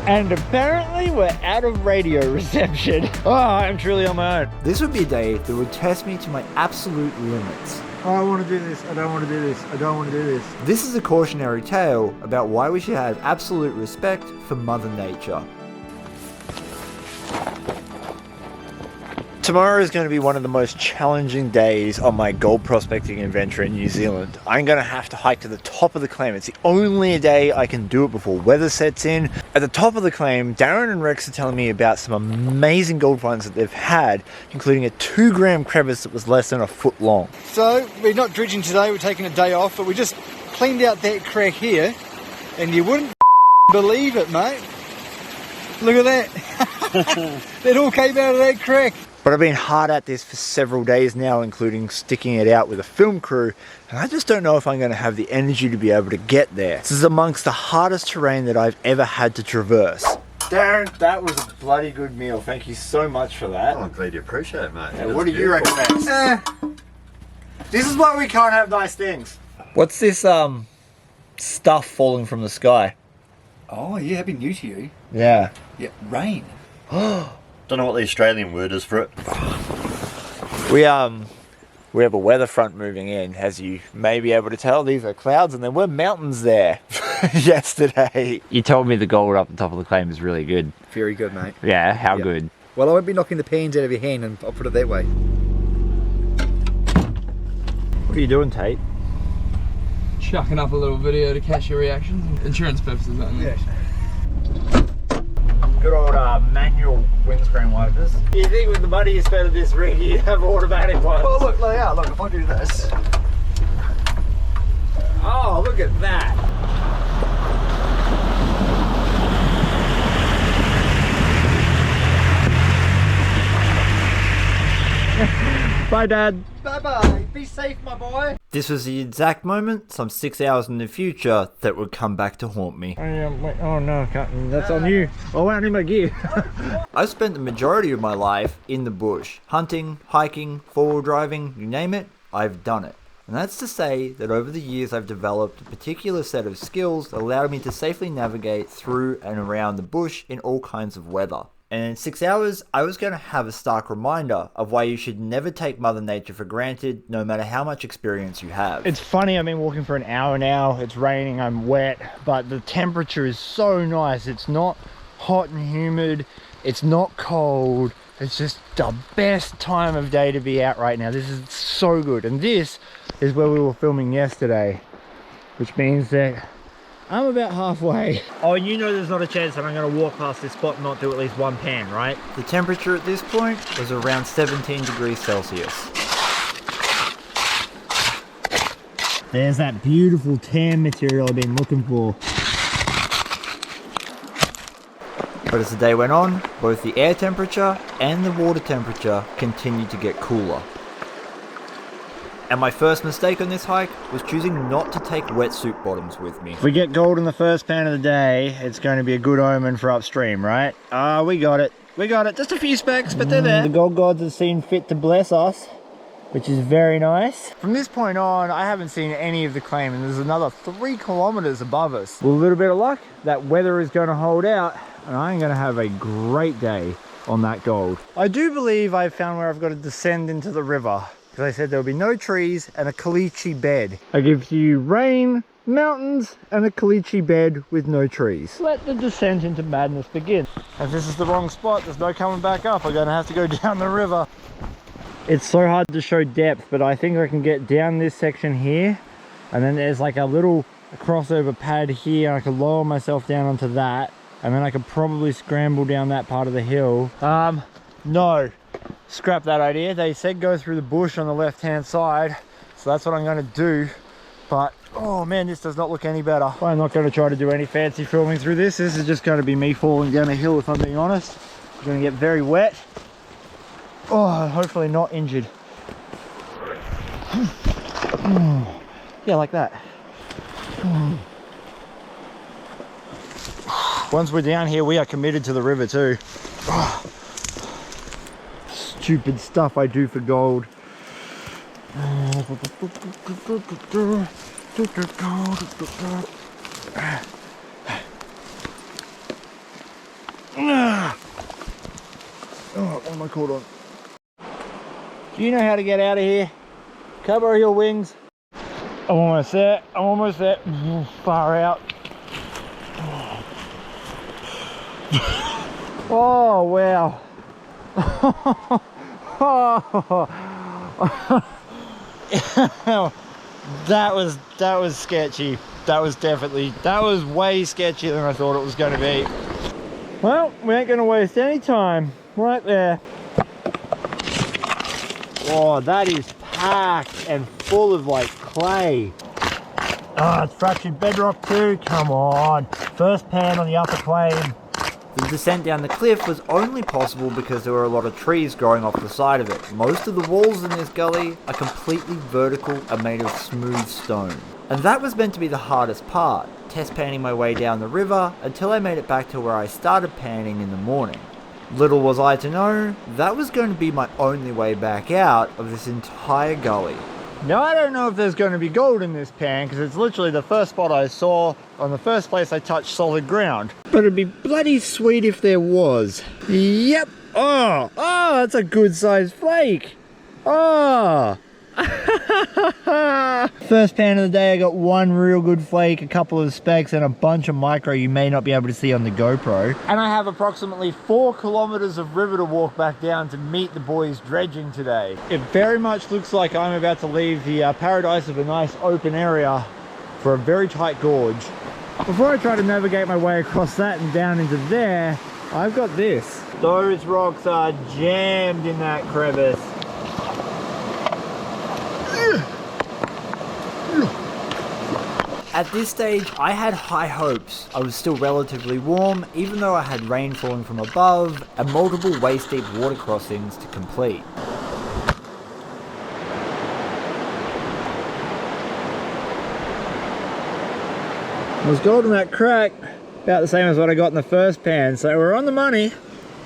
And apparently we're out of radio reception. Oh, I'm truly on my own. This would be a day that would test me to my absolute limits. Oh, I want to do this. I don't want to do this. I don't want to do this. This is a cautionary tale about why we should have absolute respect for Mother Nature. Tomorrow is going to be one of the most challenging days on my gold prospecting adventure in New Zealand. I'm going to have to hike to the top of the claim. It's the only day I can do it before weather sets in. At the top of the claim, Darren and Rex are telling me about some amazing gold finds that they've had, including a 2-gram crevice that was less than a foot long. So, we're not dredging today, we're taking a day off, but we just cleaned out that crack here, and you wouldn't believe it, mate. Look at that. It all came out of that crack. But I've been hard at this for several days now, including sticking it out with a film crew, and I just don't know if I'm going to have the energy to be able to get there. This is amongst the hardest terrain that I've ever had to traverse. Darren, that was a bloody good meal. Thank you so much for that. Oh, I'm glad you appreciate it, mate. What do you recommend? This is why we can't have nice things. What's this stuff falling from the sky? Oh, yeah, that'd be new to you. Yeah. Yeah, rain. Don't know what the Australian word is for it. We have a weather front moving in, as you may be able to tell. These are clouds, and there were mountains there yesterday. You told me the gold up the top of the claim is really good. Very good, mate. Yeah, how good? Well, I won't be knocking the pans out of your hand, and I'll put it that way. What are you doing, Tate? Chucking up a little video to catch your reactions. Insurance purposes, only. Yeah. Good old manual windscreen wipers. You think with the money you spent on this rig, you have automatic ones? Well, look, they are. Look, if I do this. Oh, look at that. Bye, Dad. Bye-bye. Be safe, my boy. This was the exact moment, some 6 hours in the future, that would come back to haunt me. Oh no, that's on you. Oh, I need my gear. I've spent the majority of my life in the bush. Hunting, hiking, four-wheel driving, you name it, I've done it. And that's to say that over the years I've developed a particular set of skills that allowed me to safely navigate through and around the bush in all kinds of weather. And in 6 hours, I was going to have a stark reminder of why you should never take Mother Nature for granted, no matter how much experience you have. It's funny, I've been walking for an hour now, it's raining, I'm wet, but the temperature is so nice. It's not hot and humid, it's not cold, it's just the best time of day to be out right now. This is so good. And this is where we were filming yesterday, which means that I'm about halfway. Oh, and you know there's not a chance that I'm going to walk past this spot and not do at least one pan, right? The temperature at this point was around 17 degrees Celsius. There's that beautiful tan material I've been looking for. But as the day went on, both the air temperature and the water temperature continued to get cooler. And my first mistake on this hike was choosing not to take wetsuit bottoms with me. If we get gold in the first pan of the day, it's going to be a good omen for upstream, right? Ah, we got it. We got it. Just a few specks, but they're there. The gold gods have seen fit to bless us, which is very nice. From this point on, I haven't seen any of the claim, and there's another 3 kilometers above us. With a little bit of luck, that weather is going to hold out, and I'm going to have a great day on that gold. I do believe I've found where I've got to descend into the river. I said there'll be no trees and a caliche bed. I give you rain, mountains, and a caliche bed with no trees. Let the descent into madness begin. If this is the wrong spot, there's no coming back up. I'm gonna have to go down the river. It's so hard to show depth, but I think I can get down this section here, and then there's like a little crossover pad here. I can lower myself down onto that, and then I could probably scramble down that part of the hill. No. Scrap that idea. They said go through the bush on the left hand side, so that's what I'm going to do. But oh man, this does not look any better. I'm not going to try to do any fancy filming through this. This is just going to be me falling down a hill, if I'm being honest. I'm going to get very wet. Oh, hopefully not injured. Yeah, like that. Once we're down here, we are committed to the river too. Stupid stuff I do for gold. Oh, what am I caught on? Do you know how to get out of here? Cover your wings. I'm almost there. I'm almost there. Far out. Oh, wow. that was sketchy. That was way sketchier than I thought it was going to be. Well, we ain't going to waste any time. Right there. Oh, that is packed and full of like clay. Oh, it's fractured bedrock too. Come on. First pan on the upper claim. The descent down the cliff was only possible because there were a lot of trees growing off the side of it. Most of the walls in this gully are completely vertical and made of smooth stone. And that was meant to be the hardest part, test panning my way down the river until I made it back to where I started panning in the morning. Little was I to know, that was going to be my only way back out of this entire gully. Now I don't know if there's going to be gold in this pan because it's literally the first spot I saw on the first place I touched solid ground. But it'd be bloody sweet if there was. Yep. Oh, that's a good sized flake. Oh. First pan of the day, I got one real good flake, a couple of specks, and a bunch of micro you may not be able to see on the GoPro. And I have approximately 4 kilometers of river to walk back down to meet the boys dredging today. It very much looks like I'm about to leave the paradise of a nice open area for a very tight gorge. Before I try to navigate my way across that and down into there, I've got this. Those rocks are jammed in that crevice. At this stage, I had high hopes. I was still relatively warm, even though I had rain falling from above and multiple waist-deep water crossings to complete. There's gold in that crack, about the same as what I got in the first pan, so we're on the money.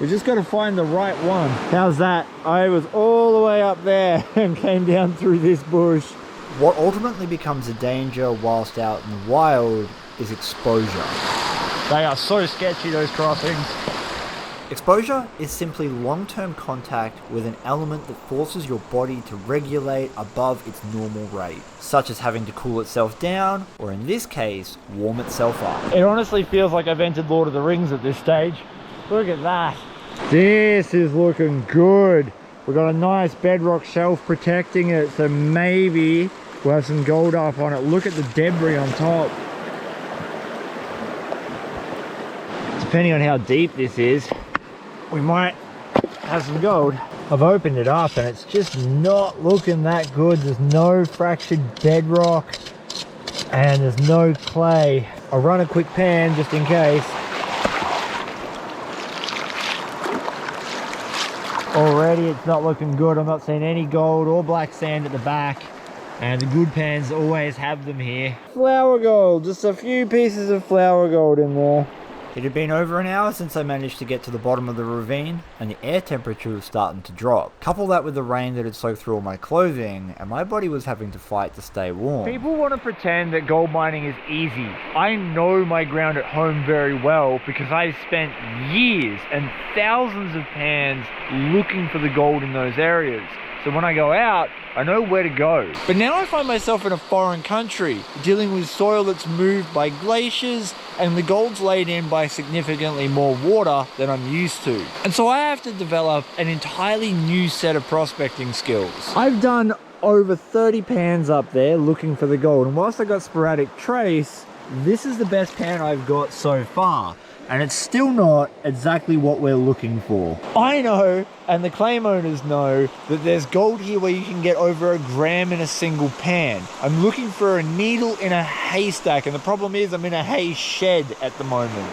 We just got to find the right one. How's that? I was all the way up there and came down through this bush. What ultimately becomes a danger whilst out in the wild is exposure. They are so sketchy, those crossings. Exposure is simply long-term contact with an element that forces your body to regulate above its normal rate, such as having to cool itself down, or in this case, warm itself up. It honestly feels like I've entered Lord of the Rings at this stage. Look at that. This is looking good. We've got a nice bedrock shelf protecting it, so maybe we'll have some gold up on it. Look at the debris on top. Depending on how deep this is, we might have some gold. I've opened it up and it's just not looking that good. There's no fractured bedrock and there's no clay. I'll run a quick pan just in case. Already it's not looking good. I'm not seeing any gold or black sand at the back, and the good pans always have them here. Flour gold, just a few pieces of flour gold in there. It had been over an hour since I managed to get to the bottom of the ravine, and the air temperature was starting to drop. Couple that with the rain that had soaked through all my clothing, and my body was having to fight to stay warm. People want to pretend that gold mining is easy. I know my ground at home very well because I've spent years and thousands of pans looking for the gold in those areas. So when I go out, I know where to go. But now I find myself in a foreign country, dealing with soil that's moved by glaciers, and the gold's laid in by significantly more water than I'm used to. And so I have to develop an entirely new set of prospecting skills. I've done over 30 pans up there looking for the gold, and whilst I got sporadic trace, this is the best pan I've got so far. And it's still not exactly what we're looking for. I know, and the claim owners know, that there's gold here where you can get over 1 gram in a single pan. I'm looking for a needle in a haystack, and the problem is I'm in a hay shed at the moment.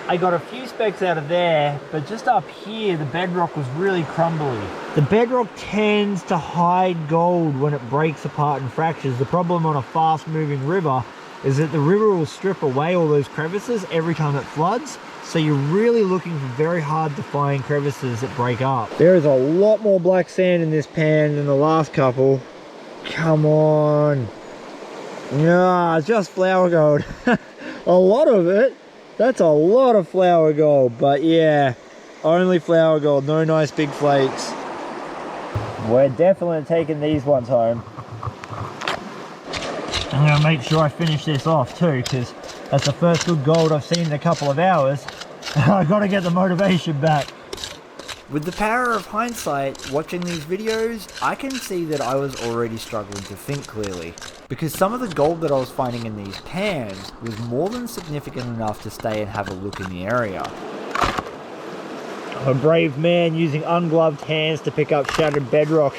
I got a few specks out of there, but just up here the bedrock was really crumbly. The bedrock tends to hide gold when it breaks apart and fractures. The problem on a fast moving river is that the river will strip away all those crevices every time it floods, so you're really looking for very hard to find crevices that break up. There is a lot more black sand in this pan than the last couple. Come on. Yeah, just flour gold. A lot of it. That's a lot of flour gold, but yeah, only flour gold, no nice big flakes. We're definitely taking these ones home. I'm going to make sure I finish this off too, because that's the first good gold I've seen in a couple of hours. I've got to get the motivation back. With the power of hindsight, watching these videos, I can see that I was already struggling to think clearly, because some of the gold that I was finding in these pans was more than significant enough to stay and have a look in the area. I'm a brave man using ungloved hands to pick up shattered bedrock.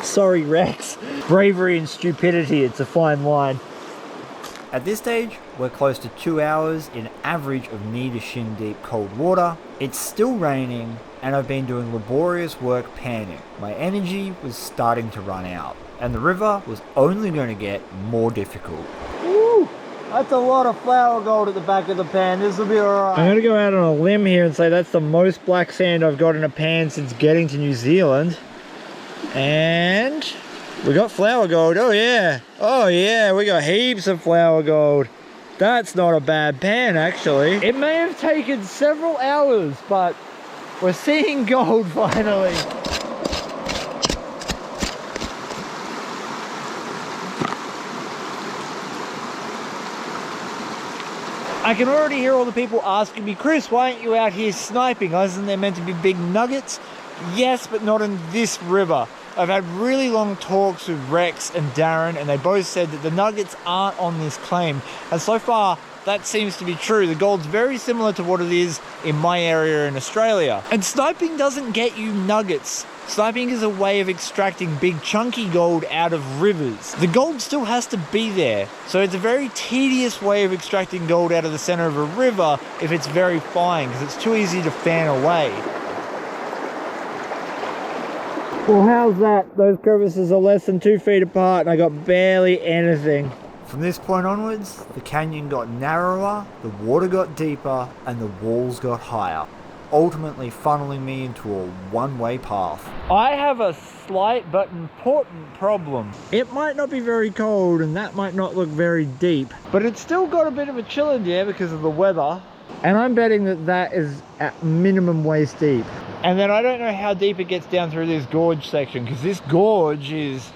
Sorry, Rex. Bravery and stupidity, it's a fine line. At this stage, we're close to 2 hours in average of knee to shin deep cold water. It's still raining, and I've been doing laborious work panning. My energy was starting to run out, and the river was only going to get more difficult. Woo! That's a lot of flour gold at the back of the pan. This will be alright. I'm going to go out on a limb here and say that's the most black sand I've got in a pan since getting to New Zealand. And we got flour gold. Oh yeah. Oh yeah, we got heaps of flour gold. That's not a bad pan actually. It may have taken several hours, but we're seeing gold finally. I can already hear all the people asking me, Chris, why aren't you out here sniping? Isn't there meant to be big nuggets? Yes, but not in this river. I've had really long talks with Rex and Darren, and they both said that the nuggets aren't on this claim. And so far, that seems to be true. The gold's very similar to what it is in my area in Australia. And sniping doesn't get you nuggets. Sniping is a way of extracting big chunky gold out of rivers. The gold still has to be there, so it's a very tedious way of extracting gold out of the center of a river if it's very fine, because it's too easy to fan away. Well, how's that? Those crevices are less than 2 feet apart and I got barely anything. From this point onwards, the canyon got narrower, the water got deeper, and the walls got higher. ultimately funneling me into a one-way path. I have a slight but important problem. It might not be very cold and that might not look very deep, but it's still got a bit of a chill in there because of the weather. And I'm betting that that is at minimum waist deep. And then I don't know how deep it gets down through this gorge section, because this gorge is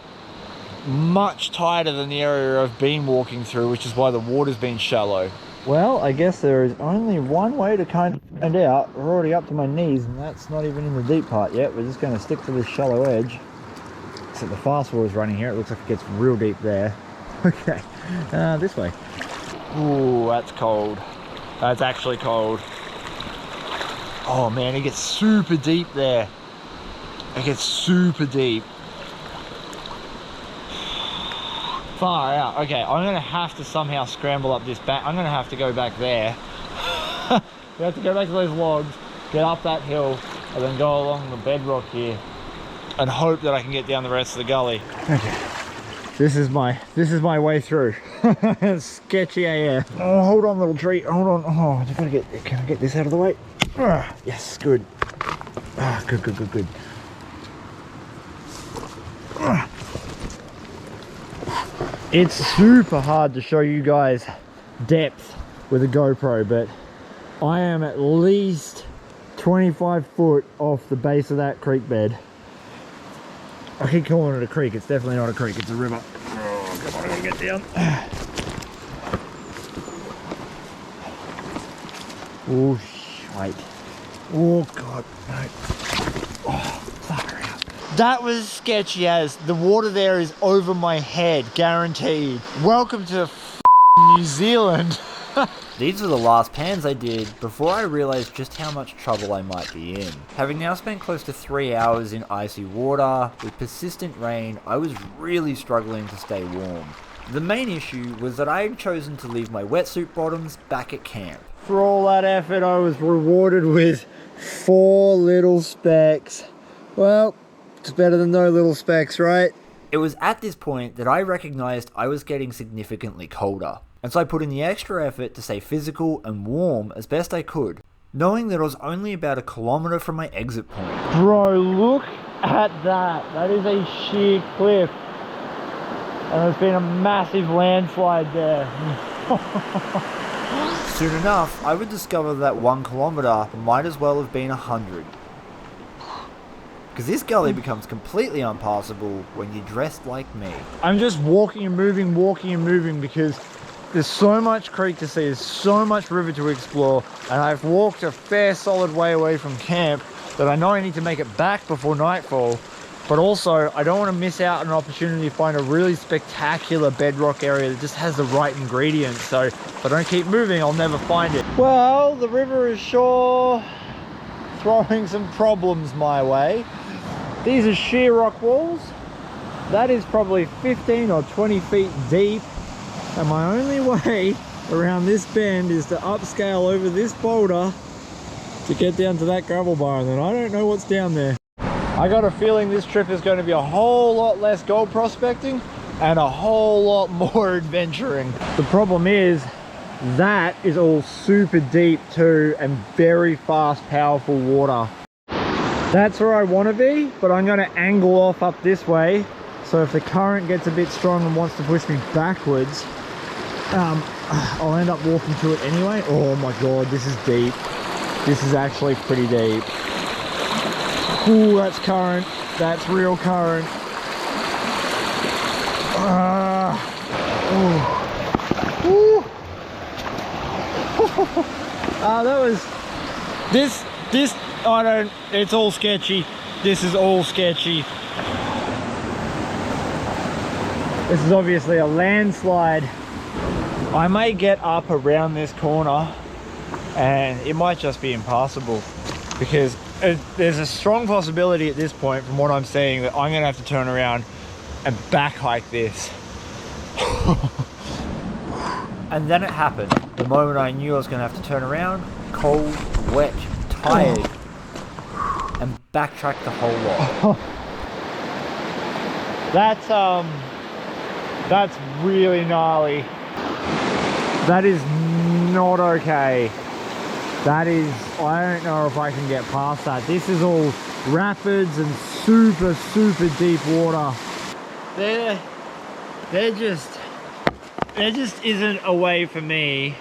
much tighter than the area I've been walking through, which is why the water's been shallow. Well, I guess there is only one way to kind of find out. We're already up to my knees, and that's not even in the deep part yet. We're just going to stick to this shallow edge. Except the fast water is running here. It looks like it gets real deep there. Okay, this way. Ooh, that's cold. That's actually cold. Oh man, it gets super deep there. It gets super deep. Far out. Okay, I'm gonna have to somehow scramble up this back. I'm gonna have to go back there. We have to go back to those logs, get up that hill, and then go along the bedrock here and hope that I can get down the rest of the gully. Okay. This is my way through. Sketchy AF. Oh, hold on, little tree. Hold on. Oh, can I get this out of the way? Yes, good. Good. It's super hard to show you guys depth with a GoPro, but I am at least 25 foot off the base of that creek bed. I keep calling it a creek. It's definitely not a creek. It's a river. Oh, come on, I gotta get down. Oh, shite. Oh, God, no. Oh, far out. That was sketchy as. The water there is over my head, guaranteed. Welcome to New Zealand. These are the last pans I did before I realized just how much trouble I might be in. Having now spent close to 3 hours in icy water, with persistent rain, I was really struggling to stay warm. The main issue was that I had chosen to leave my wetsuit bottoms back at camp. For all that effort, I was rewarded with 4 little specks. Well, it's better than no little specks, right? It was at this point that I recognized I was getting significantly colder. And so I put in the extra effort to stay physical and warm as best I could, knowing that I was only about 1 kilometer from my exit point. Bro, look at that. That is a sheer cliff. And there's been a massive landslide there. Soon enough, I would discover that 1 kilometer might as well have been 100. Because this gully becomes completely unpassable when you're dressed like me. I'm just walking and moving because there's so much creek to see, there's so much river to explore, and I've walked a fair solid way away from camp that I know I need to make it back before nightfall, but also I don't want to miss out on an opportunity to find a really spectacular bedrock area that just has the right ingredients, so if I don't keep moving, I'll never find it. Well, the river is sure throwing some problems my way. These are sheer rock walls. That is probably 15 or 20 feet deep. And my only way around this bend is to upscale over this boulder to get down to that gravel bar, and then I don't know what's down there. I got a feeling this trip is going to be a whole lot less gold prospecting and a whole lot more adventuring. The problem is that is all super deep too and very fast, powerful water. That's where I want to be, but I'm going to angle off up this way. So if the current gets a bit strong and wants to push me backwards, I'll end up walking to it anyway. Oh my god, this is deep. This is actually pretty deep. Ooh, that's current. That's real current. That was this I don't, it's all sketchy. This is all sketchy. This is obviously a landslide. I may get up around this corner and it might just be impassable, because there's a strong possibility at this point, from what I'm seeing, that I'm gonna have to turn around and back hike this. And then it happened. The moment I knew I was gonna have to turn around, cold, wet, tired, and backtrack the whole lot. That's really gnarly. That is not okay. That is, I don't know if I can get past that. This is all rapids and super, super deep water. There just isn't a way for me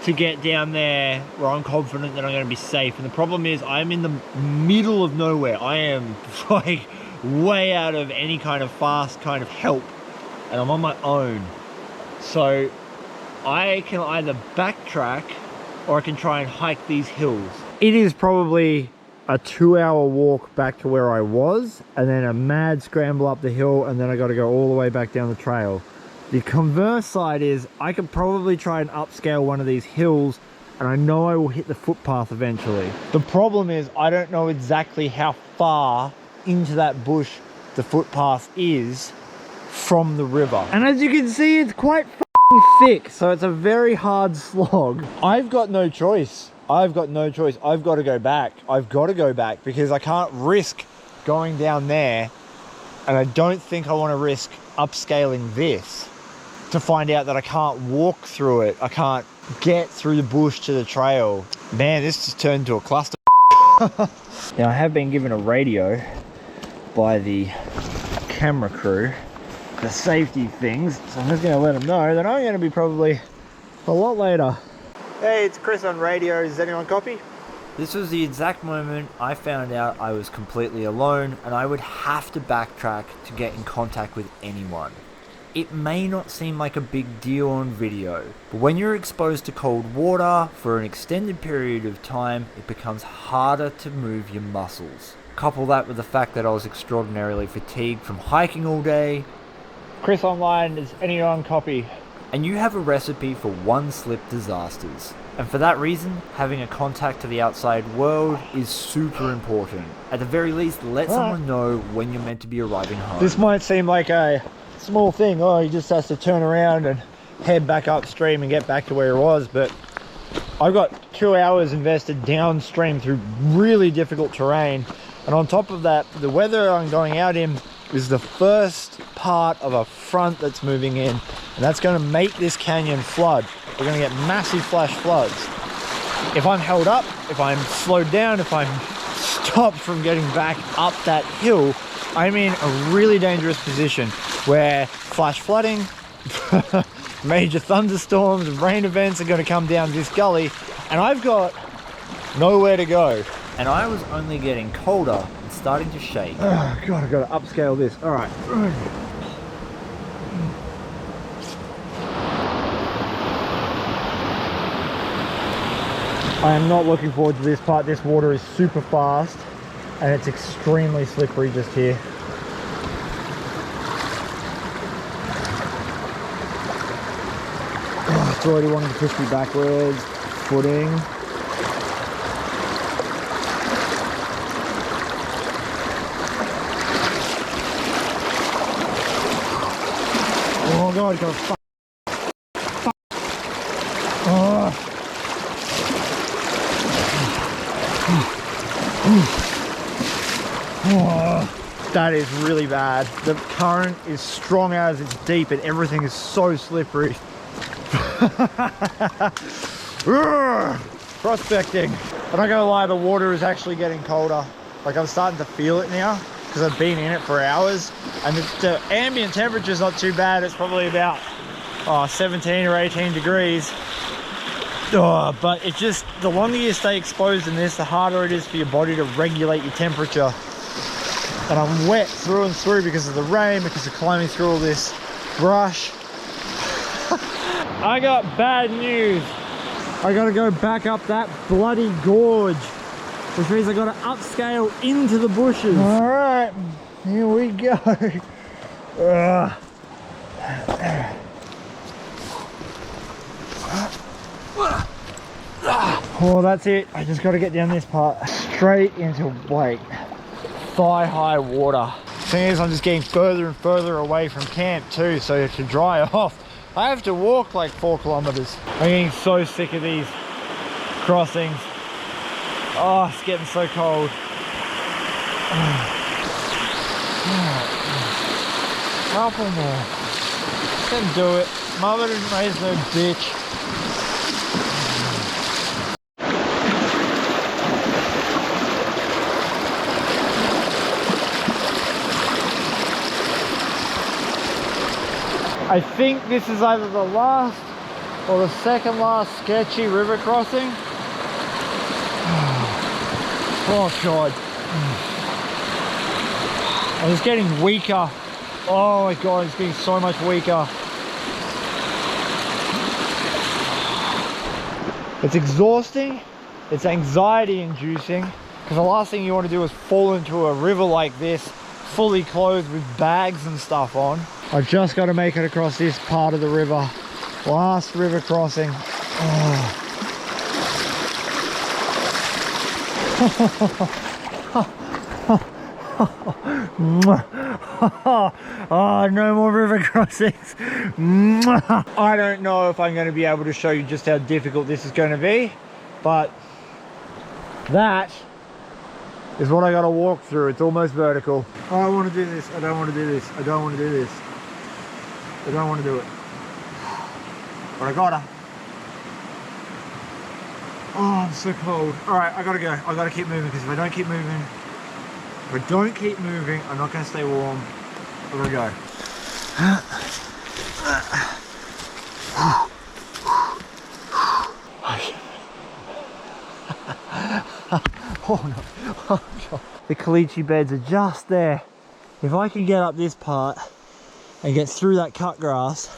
to get down there where I'm confident that I'm going to be safe. And the problem is I'm in the middle of nowhere. I am like way out of any kind of fast kind of help, and I'm on my own. So I can either backtrack or I can try and hike these hills. It is probably a 2-hour walk back to where I was, and then a mad scramble up the hill, and then I got to go all the way back down the trail. The converse side is I could probably try and upscale one of these hills, and I know I will hit the footpath eventually. The problem is I don't know exactly how far into that bush the footpath is from the river. And as you can see, it's quite thick, so it's a very hard slog. I've got no choice. I've got no choice. I've got to go back. I've got to go back because I can't risk going down there, and I don't think I want to risk upscaling this to find out that I can't walk through it. I can't get through the bush to the trail. Man, this just turned into a cluster. Now, I have been given a radio by the camera crew for safety things, so I'm just going to let them know that I'm going to be probably a lot later. Hey, it's Chris on radio. Does anyone copy? This was the exact moment I found out I was completely alone and I would have to backtrack to get in contact with anyone. It may not seem like a big deal on video, but when you're exposed to cold water for an extended period of time, it becomes harder to move your muscles. Couple that with the fact that I was extraordinarily fatigued from hiking all day. Chris online, does anyone copy? And you have a recipe for one-slip disasters. And for that reason, having a contact to the outside world is super important. At the very least, let someone know when you're meant to be arriving home. This might seem like a small thing. Oh, he just has to turn around and head back upstream and get back to where he was, but I've got 2 hours invested downstream through really difficult terrain, and on top of that, the weather I'm going out in is the first part of a front that's moving in, and that's going to make this canyon flood. We're going to get massive flash floods. If I'm held up, if I'm slowed down, if I'm stopped from getting back up that hill, I'm in a really dangerous position where flash flooding, major thunderstorms and rain events are going to come down this gully, and I've got nowhere to go. And I was only getting colder and starting to shake. Oh God, I've got to upscale this. All right. I am not looking forward to this part. This water is super fast and it's extremely slippery just here. Oh, it's already wanting to push me backwards. Footing. Oh God, go fuck. Oh. Oh, that is really bad. The current is strong as it's deep and everything is so slippery. Prospecting. I'm not gonna lie, the water is actually getting colder. Like, I'm starting to feel it now because I've been in it for hours, and the ambient temperature is not too bad. It's probably about 17 or 18 degrees. Oh, but it just, the longer you stay exposed in this, the harder it is for your body to regulate your temperature. And I'm wet through and through because of the rain, because of climbing through all this brush. I got bad news. I gotta go back up that bloody gorge, which means I gotta upscale into the bushes. All right, here we go. Oh, that's it. I just got to get down this part. Straight into, like, thigh-high water. Thing is, I'm just getting further and further away from camp too, so to dry off, I have to walk like 4 kilometers. I'm getting so sick of these crossings. Oh, it's getting so cold. Couple more. Can do it. Mother didn't raise no bitch. I think this is either the last or the second last sketchy river crossing. Oh God. Oh, it's getting weaker. Oh my God, it's getting so much weaker. It's exhausting, it's anxiety inducing, because the last thing you want to do is fall into a river like this, fully clothed with bags and stuff on. I've just got to make it across this part of the river. Last river crossing. Oh. Oh, no more river crossings. I don't know if I'm going to be able to show you just how difficult this is going to be, but that is what I got to walk through. It's almost vertical. Oh, I want to do this. I don't want to do this. I don't want to do this. I don't want to do it. But I gotta. Oh, I'm so cold. Alright, I gotta go. I gotta keep moving, because if I don't keep moving, I'm not gonna stay warm. I gotta go. Oh no. Oh God. The caliche beds are just there. If I can get up this part and get through that cut grass.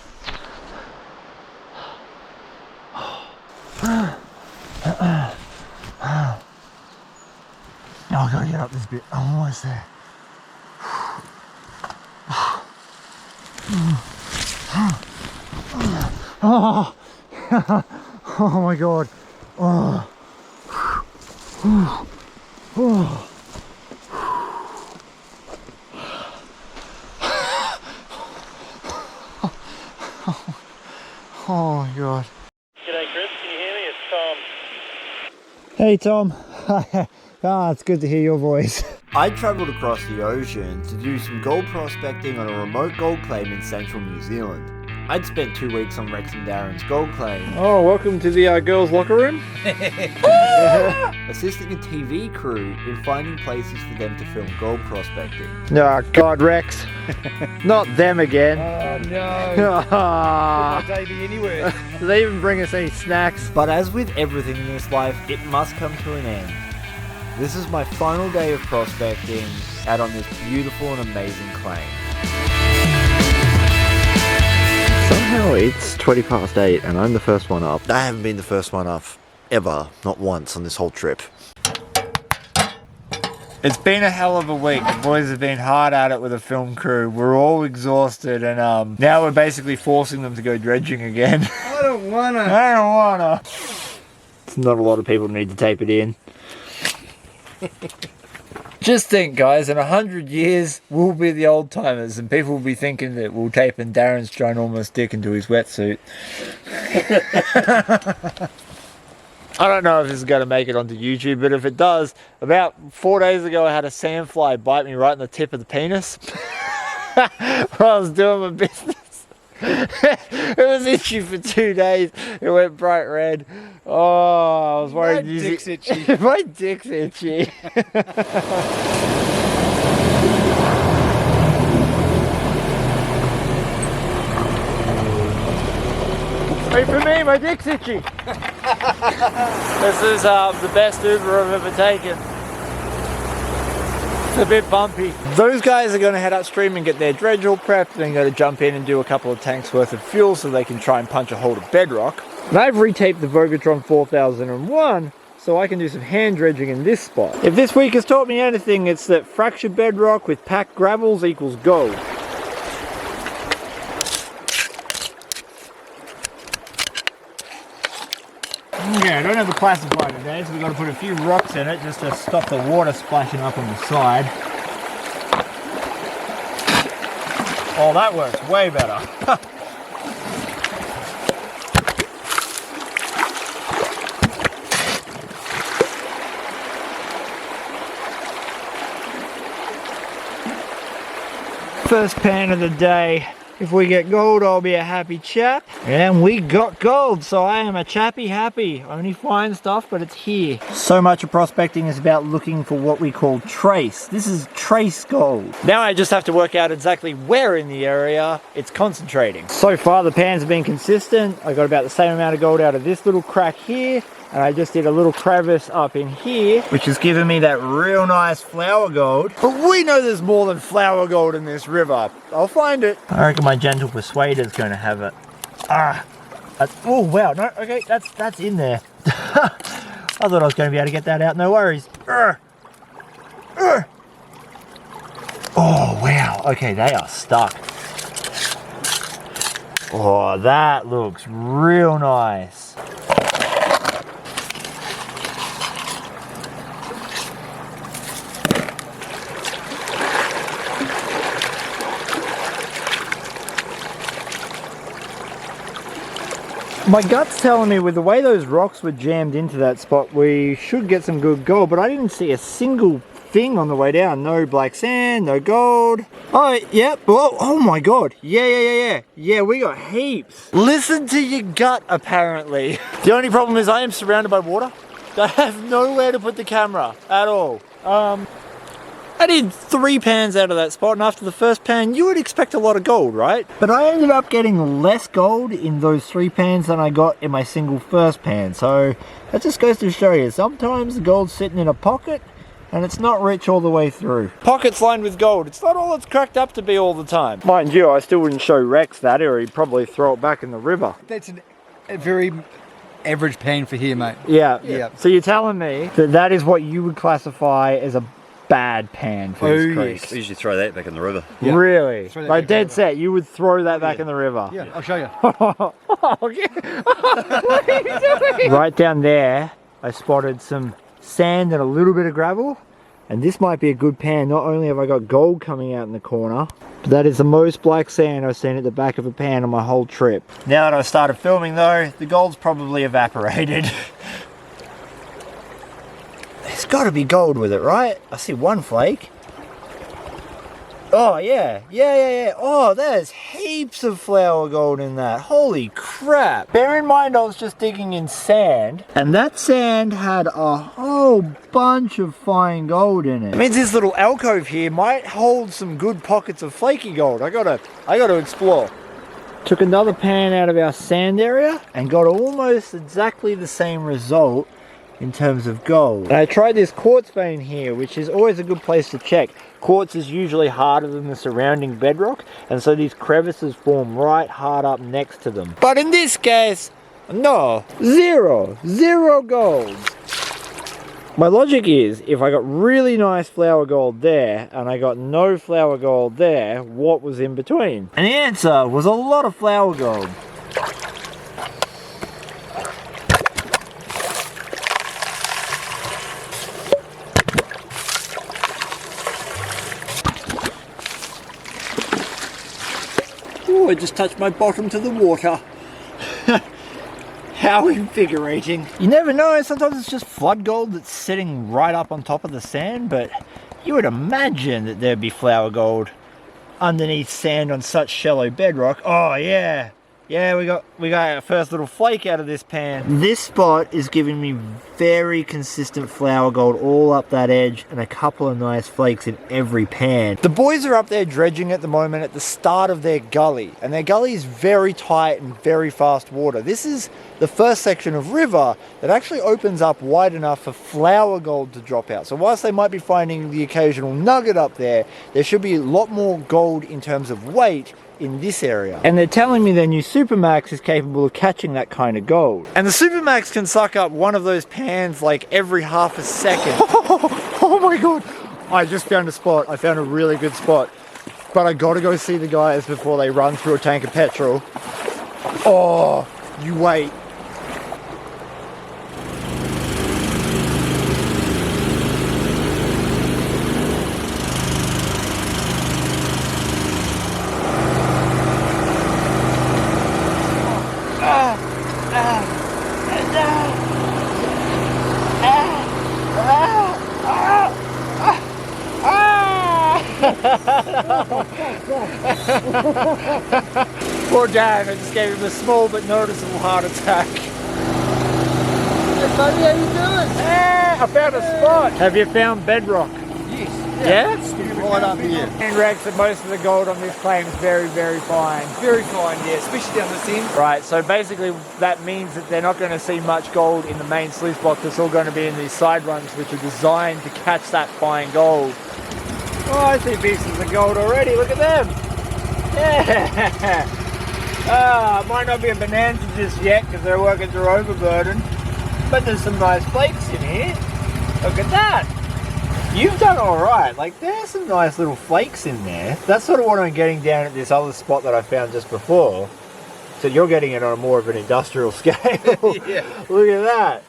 Oh, I gotta get up this bit. I'm almost there. Oh, oh my God. Oh. Oh. Oh my God. G'day Chris, can you hear me? It's Tom. Hey Tom. Ah, it's good to hear your voice. I travelled across the ocean to do some gold prospecting on a remote gold claim in central New Zealand. I'd spent 2 weeks on Rex and Darren's gold claim. Oh, welcome to the girls' locker room. Assisting a TV crew in finding places for them to film gold prospecting. Oh God, Rex. Not them again. Oh no. Not Davey anywhere. Do they even bring us any snacks? But as with everything in this life, it must come to an end. This is my final day of prospecting out on this beautiful and amazing claim. Somehow it's 8:20 and I'm the first one up. I haven't been the first one up ever, not once on this whole trip. It's been a hell of a week. The boys have been hard at it with a film crew. We're all exhausted, and now we're basically forcing them to go dredging again. I don't wanna. I don't wanna. It's not a lot of people need to tape it in. Just think, guys, in 100 years, we'll be the old timers, and people will be thinking that we'll tape in Darren's ginormous dick into his wetsuit. I don't know if this is going to make it onto YouTube, but if it does, about 4 days ago I had a sandfly bite me right in the tip of the penis while I was doing my business. It was itchy for 2 days. It went bright red. Oh, I was worried. My dick's itchy. My dick's itchy. Wait for me, my dick's itchy. This is the best Uber I've ever taken. It's a bit bumpy. Those guys are going to head upstream and get their dredge all prepped, then go to jump in and do a couple of tanks worth of fuel so they can try and punch a hole to bedrock. And I've retaped the Vo-Gus 4001 so I can do some hand dredging in this spot. If this week has taught me anything, it's that fractured bedrock with packed gravels equals gold. Okay, I don't have a classifier today, so we've got to put a few rocks in it just to stop the water splashing up on the side. Oh, that works way better. First pan of the day. If we get gold, I'll be a happy chap. And we got gold, so I am a chappy happy. Only find stuff, but it's here. So much of prospecting is about looking for what we call trace. This is trace gold. Now I just have to work out exactly where in the area it's concentrating. So far the pans have been consistent. I got about the same amount of gold out of this little crack here. And I just did a little crevice up in here, which has given me that real nice flower gold. But we know there's more than flower gold in this river. I'll find it. I reckon my gentle persuader is going to have it. Oh wow, no, okay, that's in there. I thought I was going to be able to get that out, no worries. Oh wow, okay, they are stuck. Oh, that looks real nice. My gut's telling me with the way those rocks were jammed into that spot, we should get some good gold, but I didn't see a single thing on the way down. No black sand, no gold. Oh, yeah, well, oh my God. Yeah, we got heaps. Listen to your gut, apparently. The only problem is I am surrounded by water. I have nowhere to put the camera at all. I did 3 pans out of that spot, and after the first pan, you would expect a lot of gold, right? But I ended up getting less gold in those 3 pans than I got in my single first pan. So that just goes to show you, sometimes the gold's sitting in a pocket, and it's not rich all the way through. Pockets lined with gold, it's not all it's cracked up to be all the time. Mind you, I still wouldn't show Rex that, or he'd probably throw it back in the river. That's a very average pan for here, mate. Yeah. So you're telling me that that is what you would classify as a bad pan for this creek? We usually throw that back in the river. Yeah. Really? Like dead set, you would throw that back in the river? Yeah, I'll show you. Right down there, I spotted some sand and a little bit of gravel. And this might be a good pan. Not only have I got gold coming out in the corner, but that is the most black sand I've seen at the back of a pan on my whole trip. Now that I've started filming though, the gold's probably evaporated. There's got to be gold with it, right? I see one flake. Oh, yeah. Oh, there's heaps of flower gold in that. Holy crap. Bear in mind, I was just digging in sand, and that sand had a whole bunch of fine gold in it. It means this little alcove here might hold some good pockets of flaky gold. I gotta explore. Took another pan out of our sand area and got almost exactly the same result in terms of gold. And I tried this quartz vein here, which is always a good place to check. Quartz is usually harder than the surrounding bedrock, and so these crevices form right hard up next to them. But in this case, no, zero gold. My logic is, if I got really nice flower gold there, and I got no flower gold there, what was in between? And the answer was a lot of flower gold. Oh, I just touched my bottom to the water. How invigorating. You never know, sometimes it's just flood gold that's sitting right up on top of the sand, but you would imagine that there'd be flower gold underneath sand on such shallow bedrock. Oh yeah. Yeah, we got our first little flake out of this pan. This spot is giving me very consistent flower gold all up that edge and a couple of nice flakes in every pan. The boys are up there dredging at the moment at the start of their gully, and their gully is very tight and very fast water. This is the first section of river that actually opens up wide enough for flower gold to drop out. So whilst they might be finding the occasional nugget up there, there should be a lot more gold in terms of weight in this area. And they're telling me their new Supermax is capable of catching that kind of gold. And the Supermax can suck up one of those pans like every half a second. Oh my God. I just found a spot. I found a really good spot. But I gotta go see the guys before they run through a tank of petrol. Oh, you wait. Poor Dan, I just gave him a small but noticeable heart attack. Hey buddy, how you doing? I found a spot. Have you found bedrock? Yes. Yeah? Right up here. And Rex, that most of the gold on this claim is very, very fine. Very fine, yeah, especially down this end. Right, so basically that means that they're not going to see much gold in the main sluice block. It's all going to be in these side runs, which are designed to catch that fine gold. Oh, I see pieces of gold already. Look at them. Yeah. It might not be a bonanza just yet because they're working through overburden, but there's some nice flakes in here. Look at that. You've done all right. Like, there's some nice little flakes in there. That's sort of what I'm getting down at this other spot that I found just before. So you're getting it on a more of an industrial scale. Yeah. Look at that.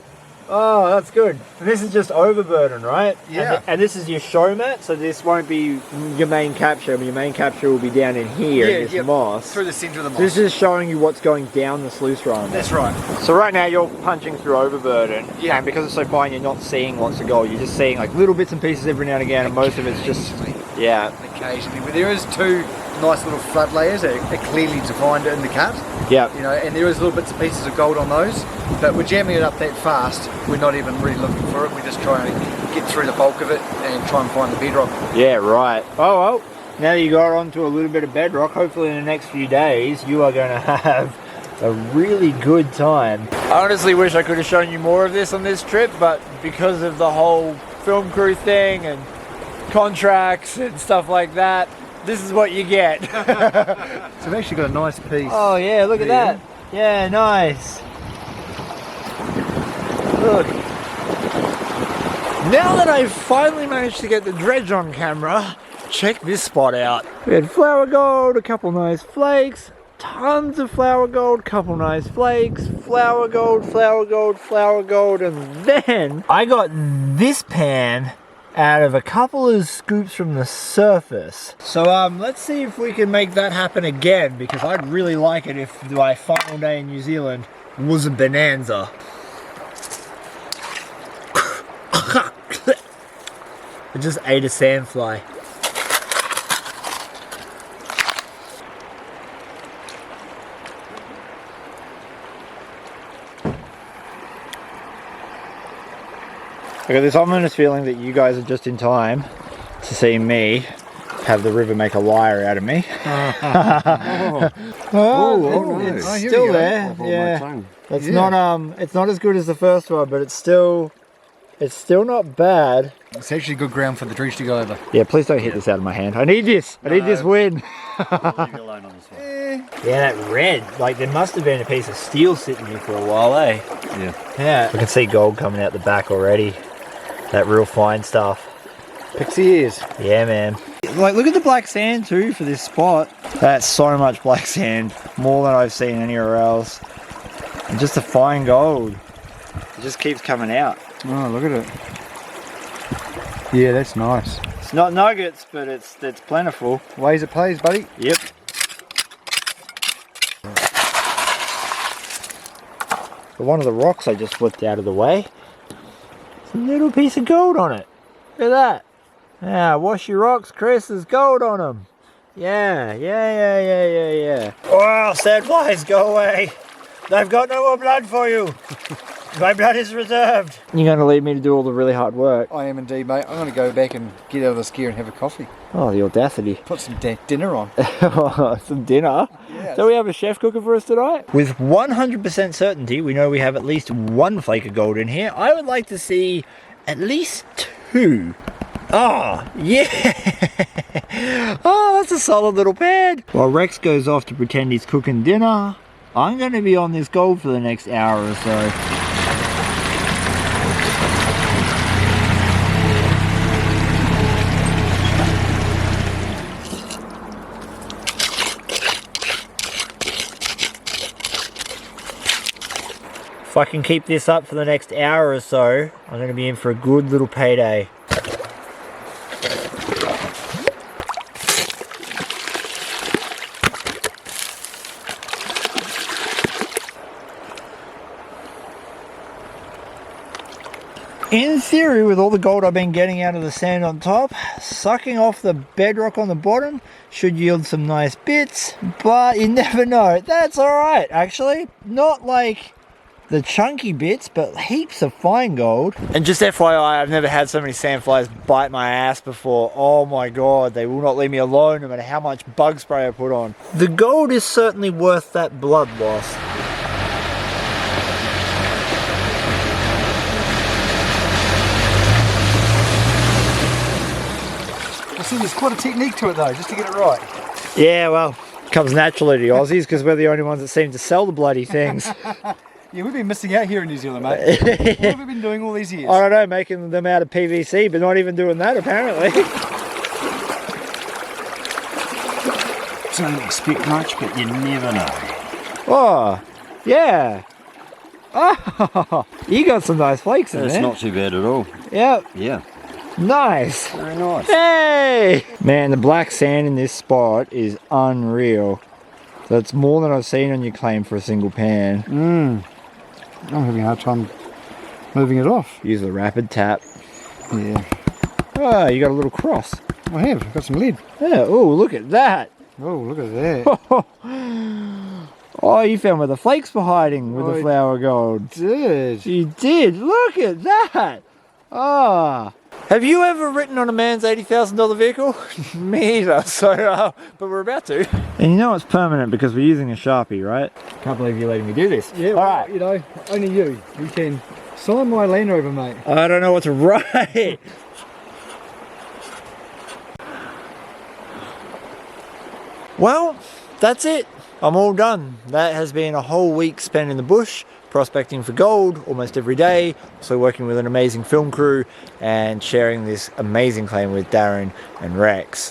Oh, that's good. And this is just overburden, right? Yeah. And this is your show mat, so this won't be your main capture, but your main capture will be down in here in this moss. Through the centre of the moss. This is showing you what's going down the sluice run. That's right. So right now you're punching through overburden. Yeah. And because it's so fine, you're not seeing lots of gold. You're just seeing like little bits and pieces every now and again, and most of it's just, yeah. Occasionally. But there is two nice little flood layers that are clearly defined in the cut. Yeah. You know, and there is little bits and pieces of gold on those. But we're jamming it up that fast, we're not even really looking for it. We're just trying to get through the bulk of it and try and find the bedrock. Yeah, right. Oh, well, now that you got onto a little bit of bedrock, hopefully in the next few days, you are going to have a really good time. I honestly wish I could have shown you more of this on this trip, but because of the whole film crew thing and contracts and stuff like that, this is what you get. So we've actually got a nice piece. Oh yeah, look at that. Yeah, nice. Look. Now that I've finally managed to get the dredge on camera, check this spot out. We had flower gold, a couple nice flakes, tons of flower gold, couple nice flakes, flower gold, flower gold, flower gold, and then I got this pan out of a couple of scoops from the surface. So let's see if we can make that happen again, because I'd really like it if my final day in New Zealand was a bonanza. I just ate a sandfly. I got this ominous feeling that you guys are just in time to see me have the river make a liar out of me. It's still there. Yeah, it's not as good as the first one, but it's still not bad. It's actually good ground for the dredge to go over. Yeah, please don't hit this out of my hand. I need this. I need this win. Yeah, that red. Like, there must have been a piece of steel sitting here for a while, eh? Yeah. Yeah. I can see gold coming out the back already. That real fine stuff. Pixie ears. Yeah, man. Like, look at the black sand too for this spot. That's so much black sand. More than I've seen anywhere else. And just a fine gold. It just keeps coming out. Oh, look at it. Yeah, that's nice. It's not nuggets, but it's plentiful. Ways it plays, buddy. Yep. But one of the rocks I just flipped out of the way. It's a little piece of gold on it. Look at that. Yeah, wash your rocks, Chris. There's gold on them. Yeah. Oh, sandflies, go away. They've got no more blood for you. My blood is reserved. You're going to leave me to do all the really hard work. I am indeed, mate. I'm going to go back and get out of this gear and have a coffee. Oh, the audacity. Put some dinner on. Some dinner? Yes. So we have a chef cooking for us tonight? With 100% certainty, we know we have at least one flake of gold in here. I would like to see at least two. Oh, yeah. Oh, that's a solid little pan. While Rex goes off to pretend he's cooking dinner, I'm going to be on this gold for the next hour or so. If I can keep this up for the next hour or so, I'm going to be in for a good little payday. In theory, with all the gold I've been getting out of the sand on top, sucking off the bedrock on the bottom should yield some nice bits, but you never know. That's alright, actually. Not like the chunky bits, but heaps of fine gold. And just FYI, I've never had so many sandflies bite my ass before. Oh my god, they will not leave me alone no matter how much bug spray I put on. The gold is certainly worth that blood loss. See, there's quite a technique to it though, just to get it right. Yeah, well, comes naturally to Aussies because we're the only ones that seem to sell the bloody things. Yeah, we've been missing out here in New Zealand, mate. What have we been doing all these years? I don't know, making them out of PVC, but not even doing that apparently. Don't expect much, but you never know. Oh, yeah. Oh, you got some nice flakes in there. It's not too bad at all. Yep. Yeah. Nice. Very nice. Hey! Man, the black sand in this spot is unreal. That's more than I've seen on your claim for a single pan. I'm having a hard time moving it off. Use the rapid tap. Yeah. Oh, you got a little cross. I have. I've got some lead. Yeah, oh, look at that. Oh, look at that. Oh, you found where the flakes were hiding with the flower gold. Did. You did. Look at that. Ah. Have you ever ridden on a man's $80,000 vehicle? Me either, so, but we're about to. And you know it's permanent because we're using a Sharpie, right? Can't believe you're letting me do this. Yeah, well, alright. You know, only you can sign my Land Rover, mate. I don't know what to write. Well, that's it. I'm all done. That has been a whole week spent in the bush, prospecting for gold almost every day, also working with an amazing film crew and sharing this amazing claim with Darren and Rex.